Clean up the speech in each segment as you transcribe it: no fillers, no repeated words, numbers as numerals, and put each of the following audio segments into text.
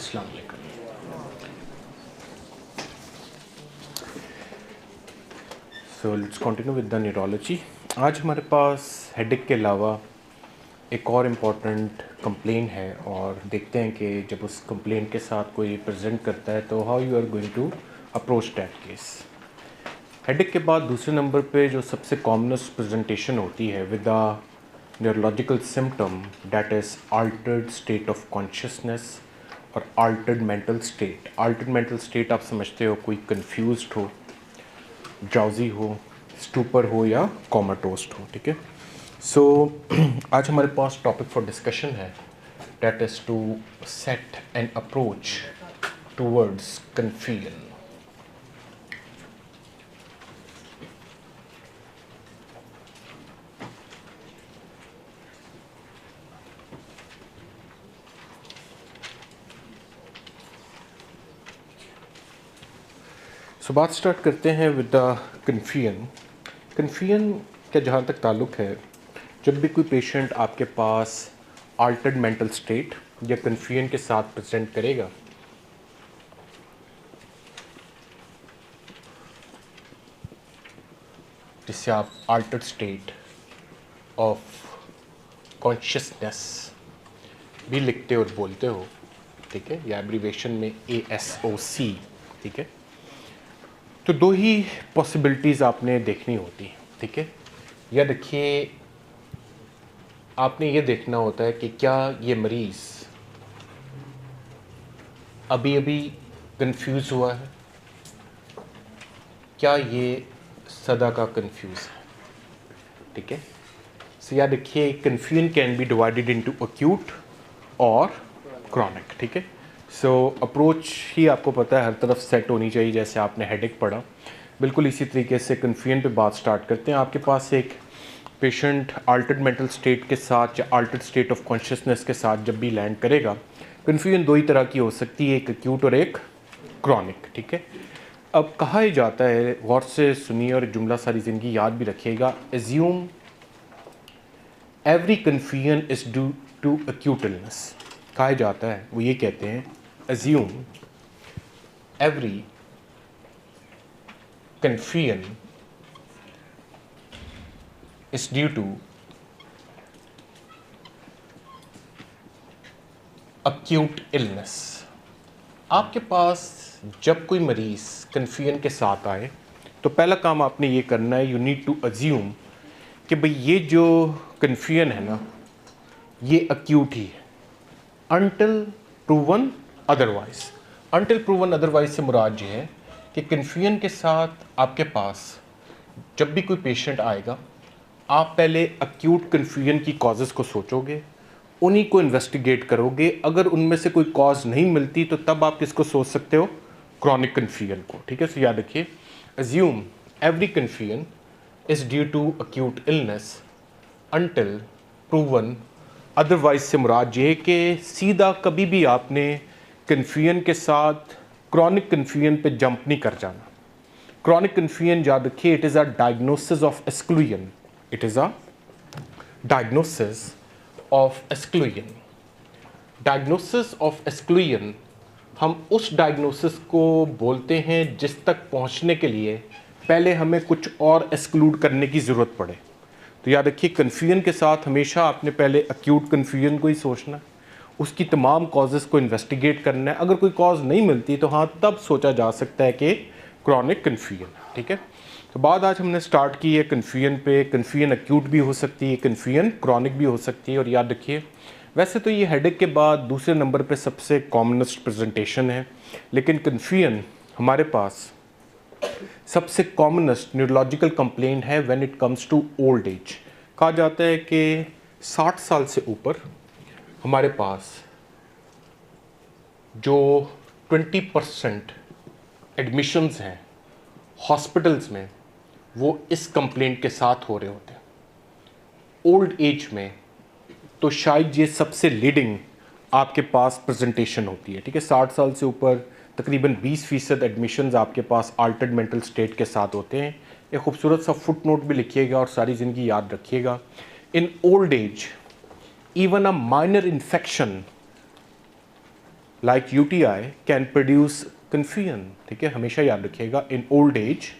अस्सलाम वालेकुम। So let's continue with the neurology. आज हमारे पास हेडेक के अलावा एक और इम्पॉर्टेंट कंप्लेन है और देखते हैं कि जब उस कंप्लेन के साथ कोई प्रेजेंट करता है तो how you are going to approach that case. Headache के बाद दूसरे नंबर पे जो सबसे कॉमनेस्ट प्रेजेंटेशन होती है with the neurological symptom that is altered state of consciousness और altered mental state. Altered mental state आप समझते हो कोई कंफ्यूज्ड हो, ड्राउजी हो, स्टूपर हो या कोमाटोस्ट हो, ठीक है। सो आज हमारे पास टॉपिक फॉर डिस्कशन है that is to set an approach towards confusion. So बात स्टार्ट करते हैं विद द कन्फ्यूजन। कन्फ्यूजन का जहाँ तक ताल्लुक़ है, जब भी कोई पेशेंट आपके पास अल्टर्ड मेंटल स्टेट या कन्फ्यूजन के साथ प्रेजेंट करेगा, जिससे आप अल्टर्ड स्टेट ऑफ कॉन्शियसनेस भी लिखते और बोलते हो, ठीक है, या एब्रीवेशन में ASOC, ठीक है। तो दो ही पॉसिबिलिटीज़ आपने देखनी होती, ठीक है। या देखिए, आपने ये देखना होता है कि क्या ये मरीज़ अभी अभी कंफ्यूज हुआ है, क्या ये सदा का कंफ्यूज है, ठीक है। सो या देखिए, confusion can be divided into acute और क्रॉनिक, ठीक है। सो अप्रोच ही आपको पता है हर तरफ सेट होनी चाहिए। जैसे आपने हेडेक पढ़ा, बिल्कुल इसी तरीके से कन्फ्यूजन पे बात स्टार्ट करते हैं। आपके पास एक पेशेंट अल्टर्ड मेंटल स्टेट के साथ या अल्टर्ड स्टेट ऑफ कॉन्शियसनेस के साथ जब भी लैंड करेगा, कन्फ्यूजन दो ही तरह की हो सकती है, एक एक्यूट और एक क्रॉनिक, ठीक है। अब कहा ही जाता है, गौर से सुनिए और जुमला सारी ज़िंदगी याद भी रखिएगा, assume every confusion is due to acute illness. कहा जाता है, वो ये कहते हैं, assume every confusion is due to acute illness. आपके पास जब कोई मरीज़ कन्फ्यूजन के साथ आए तो पहला काम आपने ये करना है, यू नीड टू अज्यूम कि भाई ये जो कन्फ्यूजन है ना, ये एक्यूट ही है until proven otherwise. Until proven otherwise से मुराद ये है कि कन्फ्यूजन के साथ आपके पास जब भी कोई पेशेंट आएगा, आप पहले एक्यूट कन्फ्यूजन की कॉजेज़ को सोचोगे, उन्हीं को इन्वेस्टिगेट करोगे। अगर उनमें से कोई कॉज नहीं मिलती तो तब आप किसको सोच सकते हो, क्रॉनिक कन्फ्यूजन को, ठीक है। सो याद रखिए, assume every confusion is due to acute illness until proven otherwise से मुराद ये कि सीधा कभी भी आपने कन्फ्यूजन के साथ क्रॉनिक कन्फ्यूजन पे जंप नहीं कर जाना। क्रॉनिक कन्फ्यूजन याद रखिए, it is a diagnosis of exclusion. It is a diagnosis of exclusion. Diagnosis of exclusion, हम उस डायग्नोसिस को बोलते हैं जिस तक पहुंचने के लिए पहले हमें कुछ और एक्सक्लूड करने की ज़रूरत पड़े। तो याद रखिए, कन्फ्यूजन के साथ हमेशा आपने पहले एक्यूट कन्फ्यूजन को ही सोचना, उसकी तमाम कॉजेज़ को इन्वेस्टिगेट करना है। अगर कोई कॉज नहीं मिलती तो हाँ, तब सोचा जा सकता है कि क्रॉनिक कन्फ्यूजन, ठीक है। तो बात आज हमने स्टार्ट की है कन्फ्यूजन पे। कन्फ्यूजन एक्यूट भी हो सकती है, कन्फ्यूजन क्रॉनिक भी हो सकती है। और याद रखिए, वैसे तो ये हेडेक के बाद दूसरे नंबर पे सबसे कॉमनेस्ट प्रेजेंटेशन है, लेकिन कन्फ्यूजन हमारे पास सबसे कॉमनेस्ट न्यूरोलॉजिकल कंप्लेंट है when it comes to old age. कहा जाता है कि 60 साल से ऊपर हमारे पास जो 20% एडमिशन्स हैं हॉस्पिटल्स में, वो इस कंप्लेंट के साथ हो रहे होते हैं। ओल्ड एज में तो शायद ये सबसे लीडिंग आपके पास प्रेजेंटेशन होती है, ठीक है। 60 साल से ऊपर तकरीबन 20% एडमिशन्स आपके पास अल्टर्ड मेंटल स्टेट के साथ होते हैं। एक खूबसूरत सा फुट नोट भी लिखिएगा और सारी ज़िंदगी याद रखिएगा, in old age even a minor infection like UTI can produce confusion, ठीक है, हमेशा याद रखिएगा। In old age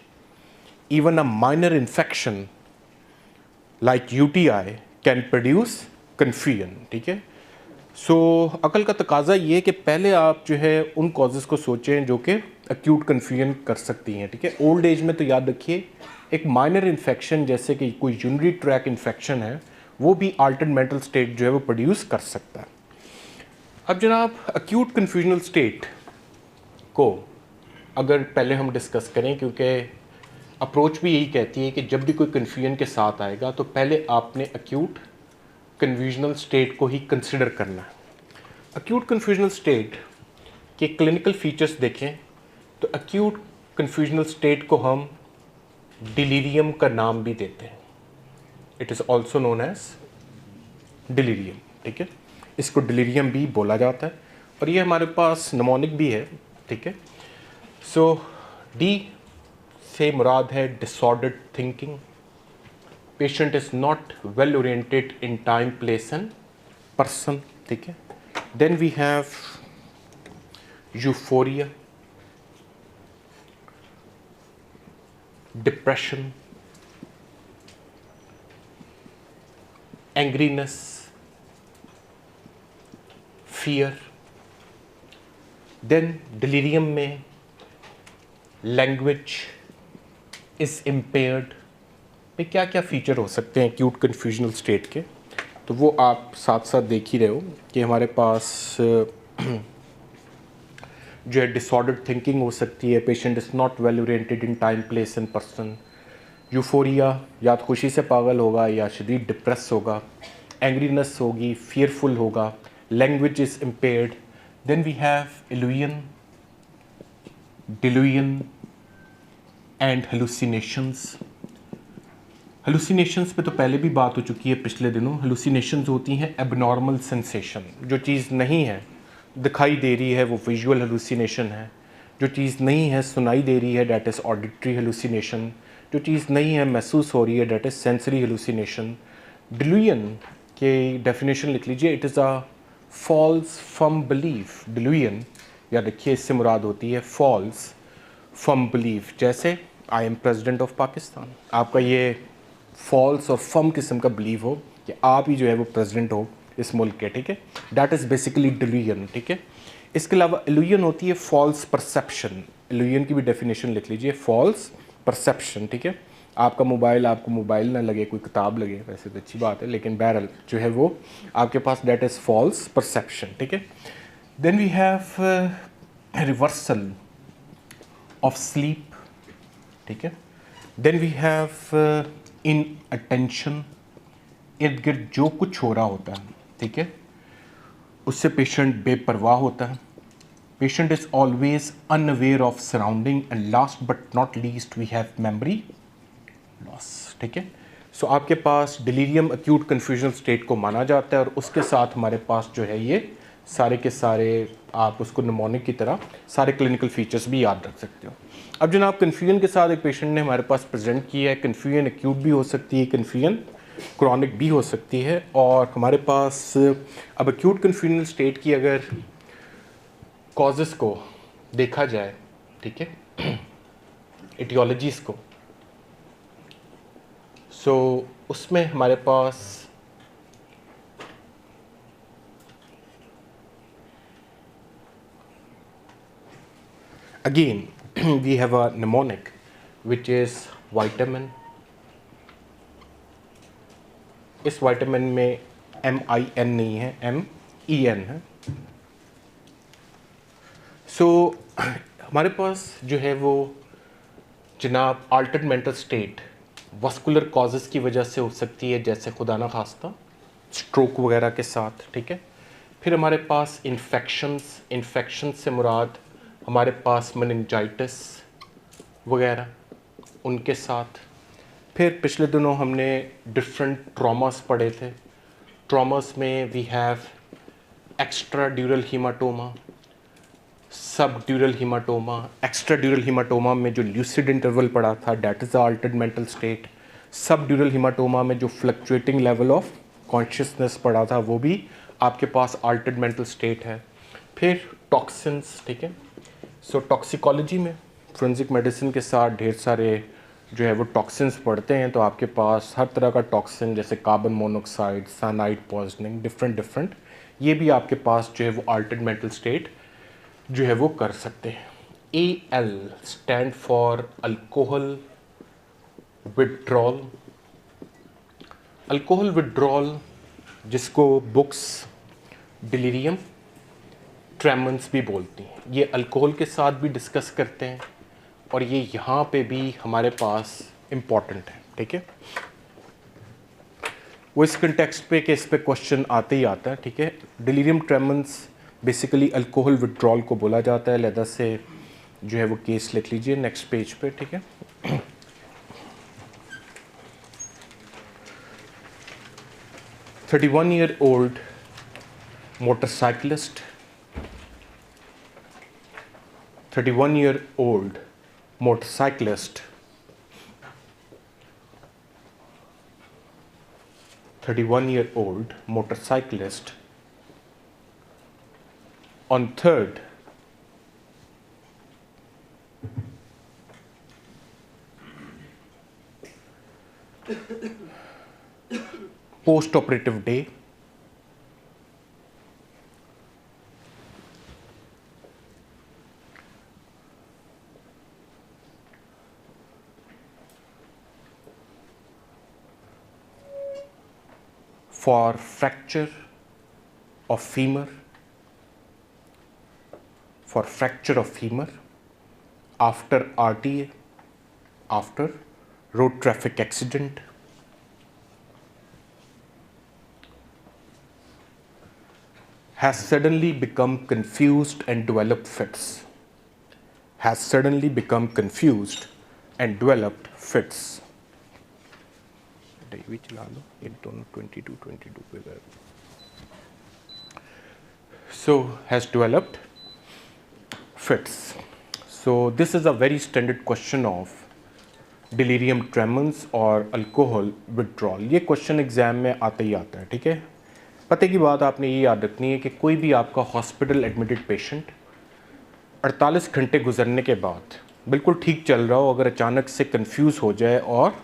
even a minor infection like UTI can produce confusion, ठीक है। सो अकल का तकाजा ये है कि पहले आप जो है उन कॉजेज़ को सोचें जो कि एक्यूट कन्फ्यूजन कर सकती हैं, ठीक है। ओल्ड एज में तो याद रखिए एक माइनर इन्फेक्शन जैसे कि कोई यूरिनरी ट्रैक इन्फेक्शन है वो भी अल्टर्ड मेंटल स्टेट जो है वो प्रोड्यूस कर सकता है। अब जनाब एक्यूट कन्फ्यूजनल स्टेट को अगर पहले हम डिस्कस करें, क्योंकि अप्रोच भी यही कहती है कि जब भी कोई कन्फ्यूजन के साथ आएगा तो पहले आपने एक्यूट कन्फ्यूजनल स्टेट को ही कंसिडर करना है। एक्यूट कन्फ्यूजनल स्टेट के क्लिनिकल फीचर्स देखें तो एक्यूट कन्फ्यूजनल स्टेट को हम डिलीरियम का नाम भी देते हैं। It is also known as delirium, ठीक है। इसको डिलीरियम भी बोला जाता है और ये हमारे पास नमोनिक भी है, ठीक है। सो डी से मुराद है disordered thinking, patient is not well oriented in time place and person, ठीक है। Then we have euphoria, depression, angriness, fear. Then delirium में लैंग्वेज इज़ इम्पेयर्ड। पे क्या क्या फ़ीचर हो सकते हैं एक्यूट कन्फ्यूजनल स्टेट के, तो वो आप साथ साथ देख ही रहे हो कि हमारे पास जो है डिसऑर्डर्ड थिंकिंग हो सकती है, patient is not well oriented in time place and person, euphoria या तो खुशी से पागल होगा या शदीद डिप्रेस होगा, एंग्रीनेस होगी, फियरफुल होगा, language is impaired. Then we have illusion, delusion and hallucinations. Hallucinations पे तो पहले भी बात हो चुकी है पिछले दिनों। हेलुसिनेशंस होती हैं एबनॉर्मल सेंसेशन, जो चीज़ नहीं है दिखाई दे रही है वो विजुअल हेलुसिनेशन है, जो चीज़ नहीं है सुनाई दे रही है डैट इज़ ऑडिटरी हेलुसिनेशन, जो चीज़ नहीं है महसूस हो रही है that is sensory hallucination. Delusion के डेफिनेशन लिख लीजिए, it is a false firm belief. Delusion या देखिए इससे मुराद होती है फॉल्स फर्म बिलीफ, जैसे I am president of Pakistan. आपका ये फॉल्स और फर्म किस्म का बिलीव हो कि आप ही जो है वो प्रेसिडेंट हो इस मुल्क के, ठीक है। दैट इज़ बेसिकली डिल्यूजन, ठीक है। इसके अलावा इल्यूजन होती है फॉल्स परसेप्शन। इल्यूजन की भी डेफिनेशन लिख लीजिए, फॉल्स परसेप्शन, ठीक है। आपका मोबाइल आपको मोबाइल ना लगे, कोई किताब लगे, वैसे तो अच्छी बात है, लेकिन बहरहाल जो है वो आपके पास दैट इज़ फॉल्स परसेप्शन, ठीक है। Then we have reversal of sleep, ठीक है। Then we have inattention, इर्द गिर्द जो कुछ हो रहा होता है, ठीक है, उससे पेशेंट बेपरवाह होता है। Patient is always unaware of surrounding and last but not least we have memory loss, ठीक है। सो आपके पास डिलीरियम एक्यूट कन्फ्यूजनल स्टेट को माना जाता है और उसके साथ हमारे पास जो है ये सारे के सारे आप उसको निमोनिक की तरह सारे क्लिनिकल फीचर्स भी याद रख सकते हो। अब जनाब कन्फ्यूजन के साथ एक पेशेंट ने हमारे पास प्रेजेंट किया है। कन्फ्यूजन एक्यूट भी हो सकती है, कन्फ्यूजन क्रॉनिक भी हो सकती है। और हमारे पास अब एक्यूट कन्फ्यूजनल स्टेट की अगर कॉजेज़ को देखा जाए, ठीक है, एटियोलॉजीज़ को, सो उसमें हमारे पास again we have a mnemonic which is vitamin। इस विटामिन में MIN नहीं है, MEN है। सो हमारे पास जो है वो जनाब Altered mental state vascular causes की वजह से हो सकती है, जैसे खुदा ना खास्ता स्ट्रोक वगैरह के साथ, ठीक है। फिर हमारे पास इन्फेक्शन से मुराद हमारे पास मेनिंजाइटिस वगैरह उनके साथ। फिर पिछले दिनों हमने डिफरेंट ट्रॉमास पढ़े थे। ट्रॉमास में we have extradural haematoma, subdural haematoma. Extradural haematoma में जो ल्यूसिड इंटरवल पड़ा था that is the altered mental state. Subdural haematoma में जो फ्लक्चुएटिंग लेवल ऑफ कॉन्शियसनेस पड़ा था वो भी आपके पास अल्टर्ड मेंटल स्टेट है। फिर टॉक्सिन्स, ठीक है। सो टॉक्सिकोलॉजी में फोरेंसिक मेडिसिन के साथ ढेर सारे जो है वो टॉक्सिन्स पढ़ते हैं। तो आपके पास हर तरह का टॉक्सिन जैसे carbon monoxide, cyanide poisoning, different ये भी आपके पास जो है वो अल्टर्ड मेंटल स्टेट जो है वो कर सकते हैं। AL stand for alcohol withdrawal. Alcohol withdrawal जिसको बुक्स डिलीरियम ट्रेमेंस भी बोलती हैं, ये अल्कोहल के साथ भी डिस्कस करते हैं और ये यहाँ पे भी हमारे पास इम्पॉर्टेंट है, ठीक है। वो इस कंटेक्स्ट पे कि इस पे क्वेश्चन आते ही आता है, ठीक है। डिलीरियम ट्रेमेंस बेसिकली अल्कोहल विड्रॉल को बोला जाता है। लेदा से जो है वो केस लिख लीजिए नेक्स्ट पेज पे, ठीक है। 31-year-old motorcyclist, 31-year-old motorcyclist, 31-year-old motorcyclist on 3rd post-operative day for fracture of femur, for fracture of femur after RTA, after road traffic accident, has suddenly become confused and developed fits, has suddenly become confused and developed fits. भी चला लो, ये दोनों 22 पे गए। So has developed fits. So this is a very standard question of delirium tremens और alcohol withdrawal. ये question exam में आता ही आता है, ठीक है। पते की बात आपने ये याद रखनी है कि कोई भी आपका हॉस्पिटल एडमिटेड पेशेंट 48 घंटे गुजरने के बाद बिल्कुल ठीक चल रहा हो, अगर अचानक से कंफ्यूज हो जाए और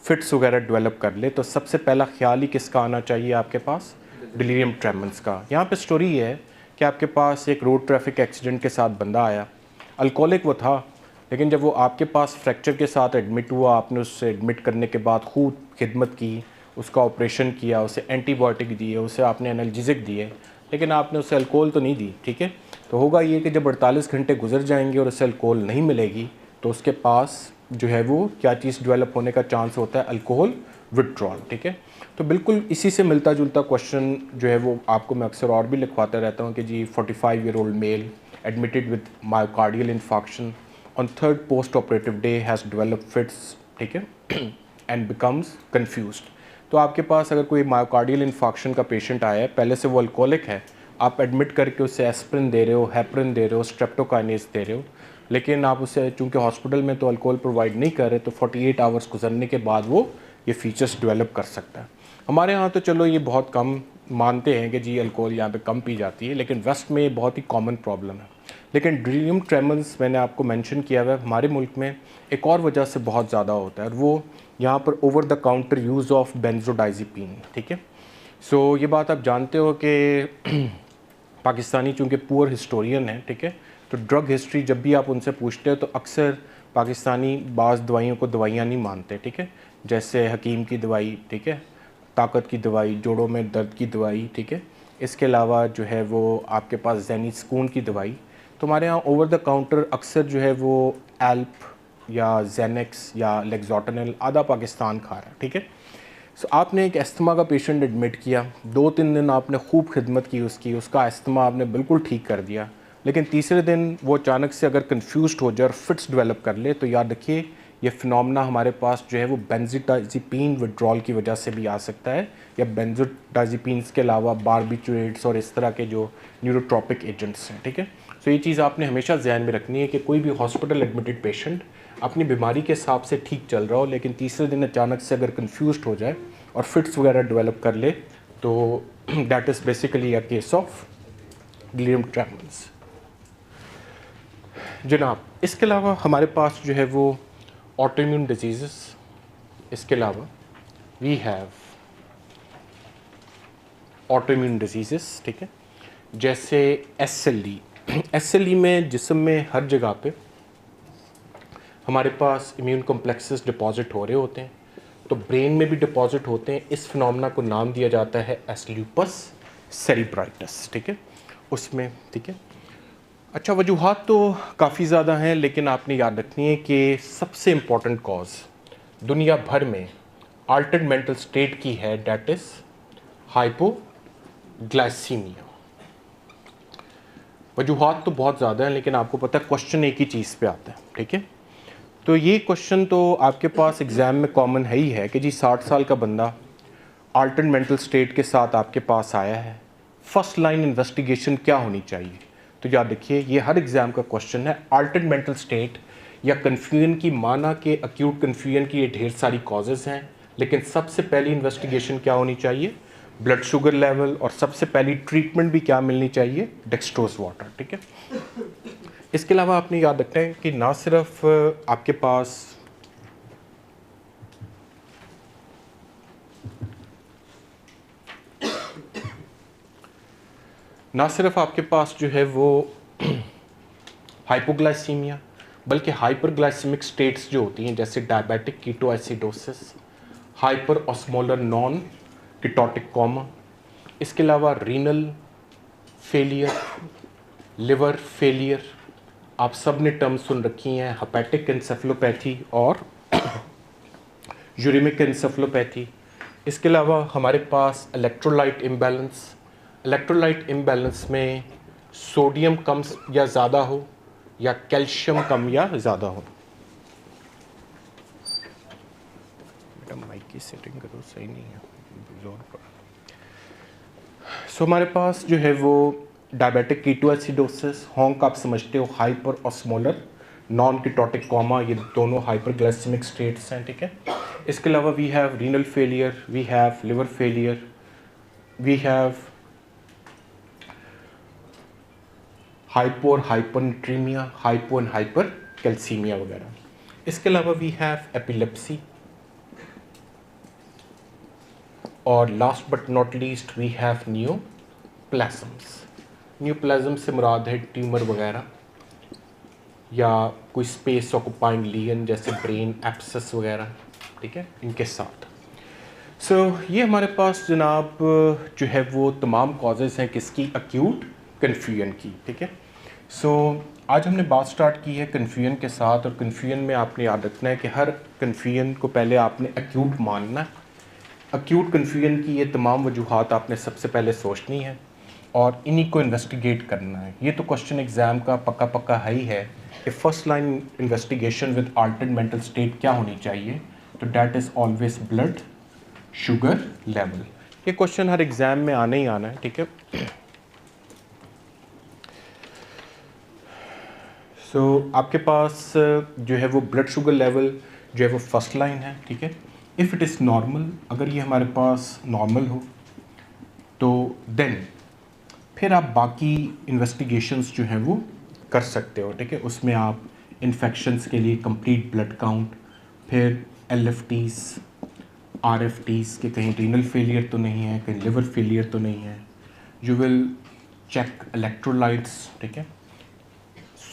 फिट्स वगैरह डेवलप कर ले, तो सबसे पहला ख्याल ही किसका आना चाहिए आपके पास? डिलीरियम ट्रेमेंस का। यहाँ पे स्टोरी ये है कि आपके पास एक रोड ट्रैफिक एक्सीडेंट के साथ बंदा आया, अल्कोहलिक वो था, लेकिन जब वो आपके पास फ्रैक्चर के साथ एडमिट हुआ, आपने उससे एडमिट करने के बाद खूब खिदमत की, उसका ऑपरेशन किया, उसे एंटीबायोटिक दिए, उसे आपने एनाल्जेसिक दिए, लेकिन आपने उसे अल्कोहल तो नहीं दी, ठीक है। तो होगा ये कि जब 48 घंटे गुजर जाएंगे और उसे अल्कोहल नहीं मिलेगी, तो उसके पास जो है वो क्या चीज़ डेवलप होने का चांस होता है? अल्कोहल विड्रॉल, ठीक है। तो बिल्कुल इसी से मिलता जुलता क्वेश्चन जो है वो आपको मैं अक्सर और भी लिखवाता रहता हूँ कि जी 45-year-old male admitted with myocardial infarction on 3rd post operative day has develop fits, ठीक है, एंड बिकम्स कन्फ्यूज्ड। तो आपके पास अगर कोई मायोकार्डियल इन्फाक्शन का पेशेंट आया है, पहले से वो अल्कोहलिक है, आप एडमिट करके उसे एस्प्रिन दे रहे हो, हेपरिन दे रहे हो, स्ट्रेप्टोकाइनेस दे रहे हो, लेकिन आप उसे चूँकि हॉस्पिटल में तो अल्कोहल प्रोवाइड नहीं कर रहे, तो 48 आवर्स गुजरने के बाद वो ये फीचर्स डेवलप कर सकता है। हमारे यहाँ तो चलो ये बहुत कम मानते हैं कि जी अल्कोहल यहाँ पे कम पी जाती है, लेकिन वेस्ट में ये बहुत ही कॉमन प्रॉब्लम है। लेकिन डिलीरियम ट्रेमेंस मैंने आपको मेंशन किया हुआ है, हमारे मुल्क में एक और वजह से बहुत ज़्यादा होता है, और वो यहाँ पर over the counter use of बेंजोडाइज़ेपिन, ठीक है। सो ये बात आप जानते हो कि पाकिस्तानी चूँकि पुअर हिस्टोरियन है, ठीक है, तो ड्रग हिस्ट्री जब भी आप उनसे पूछते हो तो अक्सर पाकिस्तानी बाज़ दवाइयों को दवाइयाँ नहीं मानते, ठीक है, जैसे हकीम की दवाई, ठीक है, ताकत की दवाई, जोड़ों में दर्द की दवाई, ठीक है, इसके अलावा जो है वो आपके पास जैनी सुकून की दवाई। तो हमारे यहाँ ओवर द काउंटर अक्सर जो है वो एल्प या जेनेक्स या लेक्सोटनिल आधा पाकिस्तान खा रहा है, ठीक है। सो आपने एक अस्थमा का पेशेंट एडमिट किया, 2-3 दिन आपने खूब खिदमत की उसकी, उसका अस्थमा आपने बिल्कुल ठीक कर दिया, लेकिन तीसरे दिन वो अचानक से अगर कंफ्यूज्ड हो जाए और फिट्स डेवलप कर ले, तो याद रखिए ये फिनोमेना हमारे पास जो है वो बेंजोडाइज़ेपिन विड्रॉल की वजह से भी आ सकता है, या बेंजोडाइज़ेपिन्स के अलावा बारबिट्यूरेट्स और इस तरह के जो न्यूरोट्रॉपिक एजेंट्स हैं, ठीक है। सो ये चीज़ आपने हमेशा ध्यान में रखनी है कि कोई भी हॉस्पिटल एडमिटेड पेशेंट अपनी बीमारी के हिसाब से ठीक चल रहा हो, लेकिन तीसरे दिन अचानक से अगर कंफ्यूज्ड हो जाए और फिट्स वगैरह डेवलप कर ले, तो that is basically a case of delirium ट्रेमेंस। जनाब इसके अलावा हमारे पास जो है वो ऑटोइम्यून डिजीज़, इसके अलावा वी हैव ऑटोइम्यून डिजीज़, ठीक है, जैसे SLE। SLE में जिस्म में हर जगह पे हमारे पास इम्यून कॉम्प्लेक्सेस डिपॉजिट हो रहे होते हैं, तो ब्रेन में भी डिपॉजिट होते हैं। इस फिनोमेना को नाम दिया जाता है एस ल्यूपस सेरिब्राइटस, ठीक है, उसमें, ठीक है। अच्छा, वजूहात तो काफ़ी ज़्यादा हैं, लेकिन आपने याद रखनी है कि सबसे इम्पॉर्टेंट कॉज दुनिया भर में अल्टर्ड मेंटल स्टेट की है, डैट इज़ हाइपोग्लाइसीमिया। वजूहात तो बहुत ज़्यादा हैं, लेकिन आपको पता है क्वेश्चन एक ही चीज़ पे आता है, ठीक है। तो ये क्वेश्चन तो आपके पास एग्ज़ाम में कॉमन है ही है कि जी 60 साल का बंदा अल्टर्ड मेंटल स्टेट के साथ आपके पास आया है, फर्स्ट लाइन इन्वेस्टिगेशन क्या होनी चाहिए। तो याद रखिए ये हर एग्ज़ाम का क्वेश्चन है। अल्टर्ड मेंटल स्टेट या कन्फ्यूजन की, माना कि अक्यूट कन्फ्यूजन की ये ढेर सारी कॉजेज़ हैं, लेकिन सबसे पहली इन्वेस्टिगेशन क्या होनी चाहिए, ब्लड शुगर लेवल, और सबसे पहली ट्रीटमेंट भी क्या मिलनी चाहिए, डेक्सट्रोज वाटर, ठीक है। इसके अलावा आपने याद रखना है कि ना सिर्फ आपके पास जो है वो हाइपोग्लाइसीमिया, बल्कि हाइपरग्लाइसेमिक स्टेट्स जो होती हैं, जैसे diabetic ketoacidosis, hyper osmolar non ketotic coma, इसके अलावा रीनल फेलियर, लिवर फेलियर, आप सब ने टर्म सुन रखी हैं, हेपेटिक एन्सेफलोपैथी और यूरिमिक एन्सेफलोपैथी। इसके अलावा हमारे पास इलेक्ट्रोलाइट इम्बैलेंस में सोडियम कम या ज़्यादा हो या कैल्शियम कम या ज़्यादा हो। बेटा माइक की सेटिंग करो, सही नहीं है, जोर पर। सो हमारे पास जो है वो डायबिटिक कीटोएसिडोसिस, हॉन्क आप समझते हो, hyper osmolar non ketotic coma, ये दोनों हाइपरग्लाइसेमिक स्टेट्स हैं, ठीक है। इसके अलावा we have renal failure, we have liver failure, we have hypo और hypernatraemia, hypo and hypercalcaemia वगैरह। इसके अलावा वी हैव एपिलेप्सी, और last but not least we have neoplasms. Neoplasm से मुराद है ट्यूमर वगैरह या कोई स्पेस ऑक्युपाइंग लीजन जैसे ब्रेन एब्सेस वगैरह, ठीक है, इनके साथ। ये हमारे पास जनाब जो है वो तमाम कॉजेज़ हैं किसकी, अक्यूट कन्फ्यूजन की, ठीक है। आज हमने बात स्टार्ट की है कन्फ्यूजन के साथ, और कन्फ्यूजन में आपने याद रखना है कि हर कन्फ्यूजन को पहले आपने अक्यूट मानना है। अक्यूट कन्फ्यूजन की ये तमाम वजूहात आपने सबसे पहले सोचनी है और इन्हीं को इन्वेस्टिगेट करना है। ये तो क्वेश्चन एग्ज़ाम का पक्का है ही है कि first line investigation with Altered mental state क्या होनी चाहिए, तो that is always blood sugar level. ये क्वेश्चन हर एग्ज़ाम में आना ही आना है, ठीक है। आपके पास जो है वो ब्लड शुगर लेवल जो है वो फर्स्ट लाइन है, ठीक है। इफ़ इट इज़ नॉर्मल, अगर ये हमारे पास नॉर्मल हो तो देन फिर आप बाकी इन्वेस्टिगेशंस जो हैं वो कर सकते हो, ठीक है। उसमें आप इन्फेक्शंस के लिए कंप्लीट ब्लड काउंट, फिर LFTs, RFTs के कहीं रीनल फेलियर तो नहीं है, कहीं लिवर फेलियर तो नहीं है। यू विल चेक इलेक्ट्रोलाइट्स, ठीक है,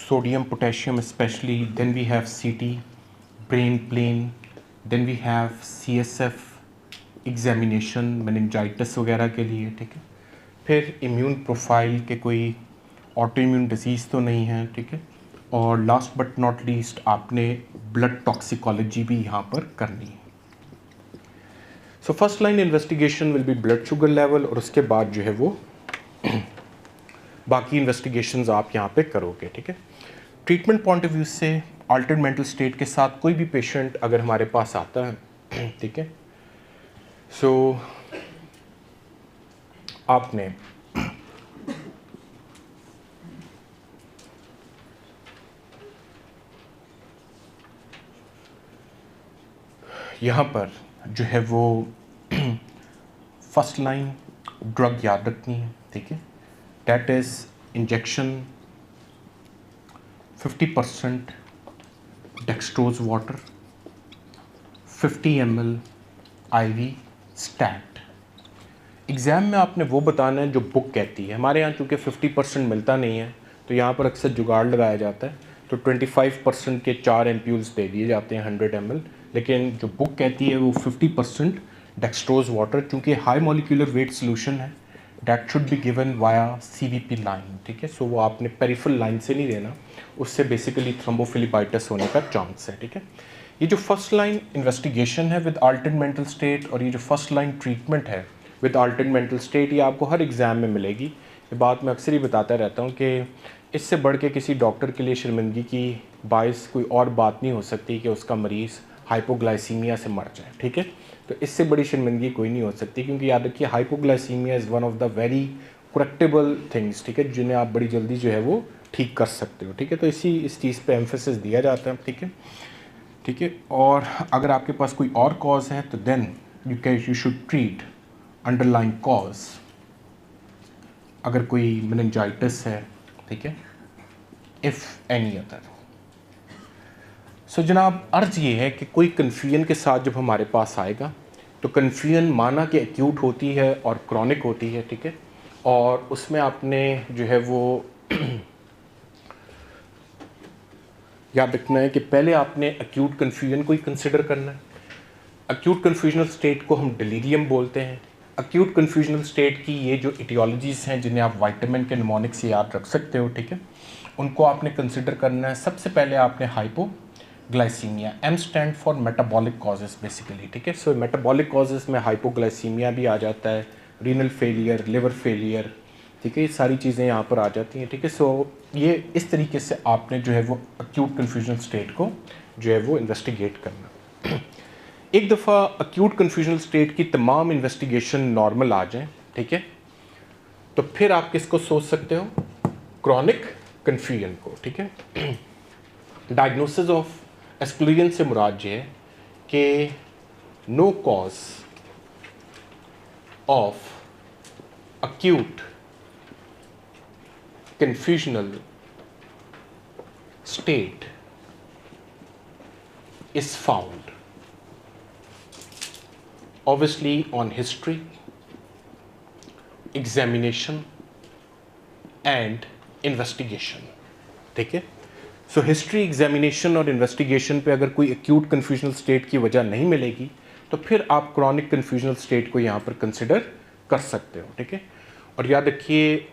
sodium, potassium especially, then we have CT, brain plane, then we have CSF examination meningitis वगैरह के लिए, ठीक है। फिर इम्यून प्रोफाइल के कोई ऑटो इम्यून डिजीज़ तो नहीं है, ठीक है। और लास्ट बट नॉट लीस्ट आपने ब्लड टॉक्सिकोलॉजी भी यहाँ पर करनी है। First line investigation will be blood sugar level, और उसके बाद जो है वो बाकी इन्वेस्टिगेशंस आप यहाँ पे करोगे, ठीक है। ट्रीटमेंट पॉइंट ऑफ व्यू से अल्टर्ड मेंटल स्टेट के साथ कोई भी पेशेंट अगर हमारे पास आता है, ठीक है, आपने यहाँ पर जो है वो फर्स्ट लाइन ड्रग याद रखनी है, ठीक है, that is injection 50% dextrose water 50 ml IV stat. Exam में आपने वो बताना है जो बुक कहती है। हमारे यहाँ चूँकि 50% मिलता नहीं है तो यहाँ पर अक्सर जुगाड़ लगाया जाता है, तो 25% के 4 एम्प्यूल्स दे दिए जाते हैं 100 ml, लेकिन जो बुक कहती है वो 50% डेक्सट्रोज वाटर, चूँकि हाई मॉलिक्यूलर वेट सोल्यूशन है, that should be given via CVP line. ठीक है, सो वो आपने पेरिफेरल लाइन से नहीं देना, उससे बेसिकली थ्रोम्बोफिलिपाइटिस होने का चांस है। ठीक है, ये जो फर्स्ट लाइन इन्वेस्टिगेशन है विद अल्टर्ड मेंटल स्टेट और ये जो फर्स्ट लाइन ट्रीटमेंट है विद अल्टर्ड मेंटल स्टेट, ये आपको हर एग्ज़ाम में मिलेगी। ये बात मैं अक्सर ही बताता रहता हूँ कि इससे बढ़ के किसी डॉक्टर के लिए शर्मिंदगी की बाइस कोई और बात नहीं हो सकती कि उसका मरीज़ हाइपोग्लाइसीमिया से मर जाए। ठीक है, तो इससे बड़ी शर्मिंदगी कोई नहीं हो सकती, क्योंकि याद रखिए hypoglycaemia is one of the very correctable things. ठीक है, जिन्हें आप बड़ी जल्दी जो है वो ठीक कर सकते हो। ठीक है, तो इस चीज़ पे एम्फेसिस दिया जाता है। ठीक है, ठीक है, और अगर आपके पास कोई और कॉज है तो then you should treat underline cause. अगर कोई मेनिंजाइटिस है, ठीक है, इफ़ एनी अदर। सो जनाब, अर्ज़ ये है कि कोई कन्फ्यूजन के साथ जब हमारे पास आएगा तो कन्फ्यूजन माना कि एक्यूट होती है और क्रॉनिक होती है। ठीक है, और उसमें आपने जो है वो याद रखना है कि पहले आपने एक्यूट कन्फ्यूजन को ही कंसिडर करना है। एक्यूट कन्फ्यूजनल स्टेट को हम डिलीरियम बोलते हैं। एक्यूट कन्फ्यूजनल स्टेट की ये जो इटियोलॉजीज़ हैं जिन्हें आप विटामिन के निमोनिक से याद रख सकते हो, ठीक है, उनको आपने कंसिडर करना है। सबसे पहले आपने hypoglycaemia, M stand for metabolic causes basically. ठीक है, सो मेटाबॉलिक कॉजेज़ में हाइपोग्लाइसीमिया भी आ जाता है, रीनल फेलियर, लिवर फेलियर, ठीक है, ये सारी चीज़ें यहाँ पर आ जाती हैं। ठीक है, सो ये इस तरीके से आपने जो है वो एक्यूट कन्फ्यूजनल स्टेट को जो है वो इन्वेस्टिगेट करना। एक दफ़ा एक्यूट कन्फ्यूजनल स्टेट की तमाम इन्वेस्टिगेशन नॉर्मल आ जाएं, ठीक है, तो फिर आप किसको सोच सकते हो? क्रॉनिक कन्फ्यूजन को। ठीक है, डायग्नोसिस ऑफ एस्क्लूजन से मुराद ये है कि no cause of acute confusional state is found, obviously on history, examination and investigation. ठीक है, सो हिस्ट्री, एग्जामिनेशन और इन्वेस्टिगेशन पे अगर कोई एक्यूट कन्फ्यूजनल स्टेट की वजह नहीं मिलेगी तो फिर आप क्रॉनिक कन्फ्यूजनल स्टेट को यहाँ पर कंसिडर कर सकते हो। ठीक है, और याद रखिए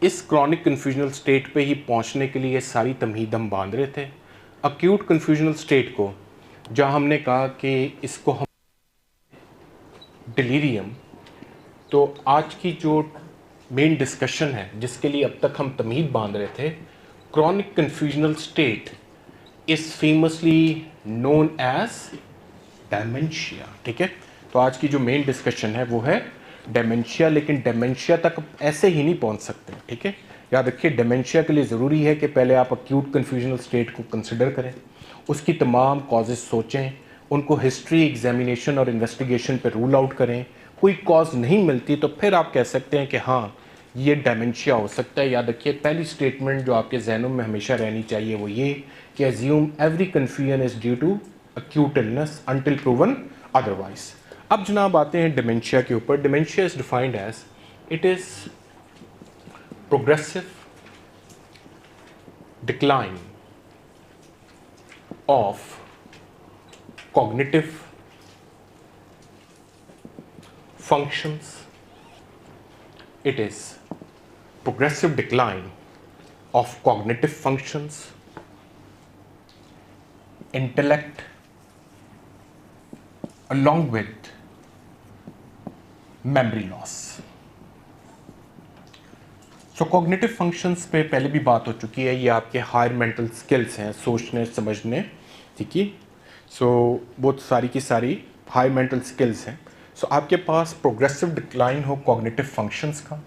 इस क्रॉनिक कन्फ्यूजनल स्टेट पे ही पहुँचने के लिए सारी तमहीद हम बांध रहे थे। एक्यूट कन्फ्यूजनल स्टेट को जहाँ हमने कहा कि इसको हम डिलीरियम, तो आज की जो मेन डिस्कशन है जिसके लिए अब तक हम तमहीद बांध रहे थे, chronic confusional state is famously known as dementia. ठीक है, तो आज की जो मेन डिस्कशन है वो है डेमेंशिया, लेकिन डेमेंशिया तक ऐसे ही नहीं पहुंच सकते। ठीक है, याद रखिए डेमेंशिया के लिए ज़रूरी है कि पहले आप एक्यूट कन्फ्यूजनल स्टेट को कंसिडर करें, उसकी तमाम कॉजेज़ सोचें, उनको हिस्ट्री, एग्जामिनेशन और इन्वेस्टिगेशन पे रूल आउट करें। कोई कॉज नहीं मिलती तो फिर आप कह सकते हैं कि हाँ ये डेमेंशिया हो सकता है। याद रखिए पहली स्टेटमेंट जो आपके जहनों में हमेशा रहनी चाहिए वो ये कि assume every confusion is due to acute illness until proven otherwise. अब जनाब आते हैं डिमेंशिया के ऊपर। Dementia is defined as it is progressive decline of cognitive functions, it is progressive decline of cognitive functions, intellect, along with memory loss. So cognitive functions पे पहले भी बात हो चुकी है, ये आपके हायर मेंटल स्किल्स हैं, सोचने समझने, ठीक है। सो बहुत सारी की सारी हाई मेंटल स्किल्स हैं। सो आपके पास प्रोग्रेसिव डिक्लाइन हो कॉग्निटिव फंक्शंस का,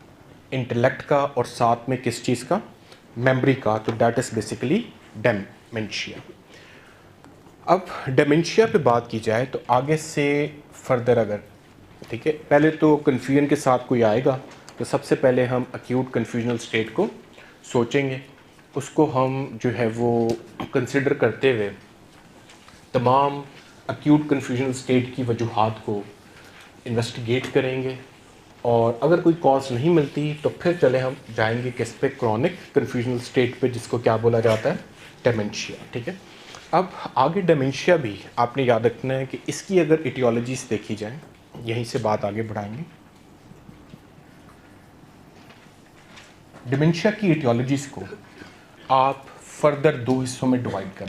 इंटेलेक्ट का और साथ में किस चीज़ का, मेमोरी का, तो दैट इज़ बेसिकली डेमेंशिया। अब डेमेंशिया पे बात की जाए तो आगे से फर्दर अगर, ठीक है, पहले तो कन्फ्यूजन के साथ कोई आएगा तो सबसे पहले हम एक्यूट कन्फ्यूजनल स्टेट को सोचेंगे, उसको हम जो है वो कंसिडर करते हुए तमाम एक्यूट कन्फ्यूजनल स्टेट की वजूहात को इन्वेस्टिगेट करेंगे, और अगर कोई कॉज नहीं मिलती तो फिर चले हम जाएंगे किस पे, क्रॉनिक कन्फ्यूजनल स्टेट पे, जिसको क्या बोला जाता है, डेमेंशिया। ठीक है, अब आगे डेमेंशिया भी आपने याद रखना है कि इसकी अगर इटियोलॉजीज देखी जाए, यहीं से बात आगे बढ़ाएंगे। डिमेंशिया की इटियोलॉजीज को आप फर्दर दो हिस्सों में डिवाइड कर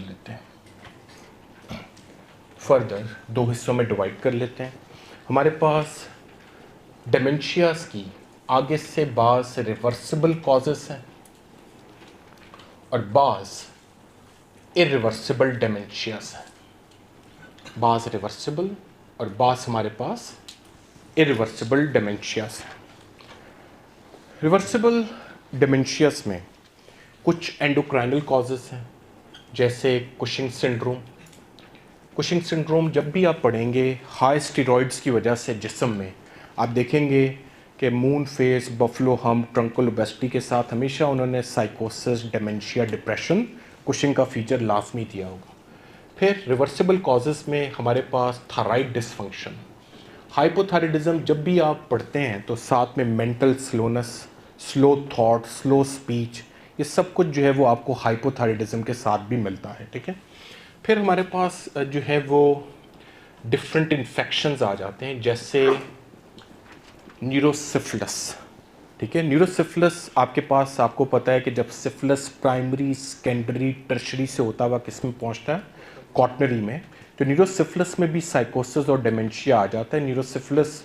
लेते हैं। हमारे पास डिमेंशियाज की आगे से बाज रिवर्सिबल कॉजेस हैं और बाज इरिवर्सिबल डिमेंशियाज हैं। बाज रिवर्सिबल और बाज हमारे पास इरिवर्सिबल डिमेंशियाज हैं। रिवर्सिबल डिमेंशियाज में कुछ एंडोक्राइनल कॉजेस हैं, जैसे कुशिंग सिंड्रोम जब भी आप पढ़ेंगे हाई स्टेरॉइड्स की वजह से जिस्म में आप देखेंगे कि मून फेस, बफलो हम, ट्रंकल ओबेसिटी के साथ हमेशा उन्होंने साइकोसिस, डिमेंशिया, डिप्रेशन, कुशिंग का फीचर लाजमी दिया होगा। फिर रिवर्सिबल कॉजेस में हमारे पास थायराइड डिसफंक्शन, हाइपोथायराइडिज्म जब भी आप पढ़ते हैं तो साथ में mental slowness, slow thought, slow speech, ये सब कुछ जो है वो आपको हाइपोथायराइडिज्म के साथ भी मिलता है। ठीक है, फिर हमारे पास जो है वो डिफरेंट इन्फेक्शंस आ जाते हैं, जैसे न्यूरोसिफिलिस। ठीक है, न्यूरोसिफिलिस आपके पास, आपको पता है कि जब सिफिलिस प्राइमरी, सेकेंडरी, टर्शरी से होता हुआ किस में पहुंचता है, कॉटनरी में, तो न्यूरोसिफिलिस में भी साइकोसिस और डिमेंशिया आ जाता है। न्यूरोसिफिलिस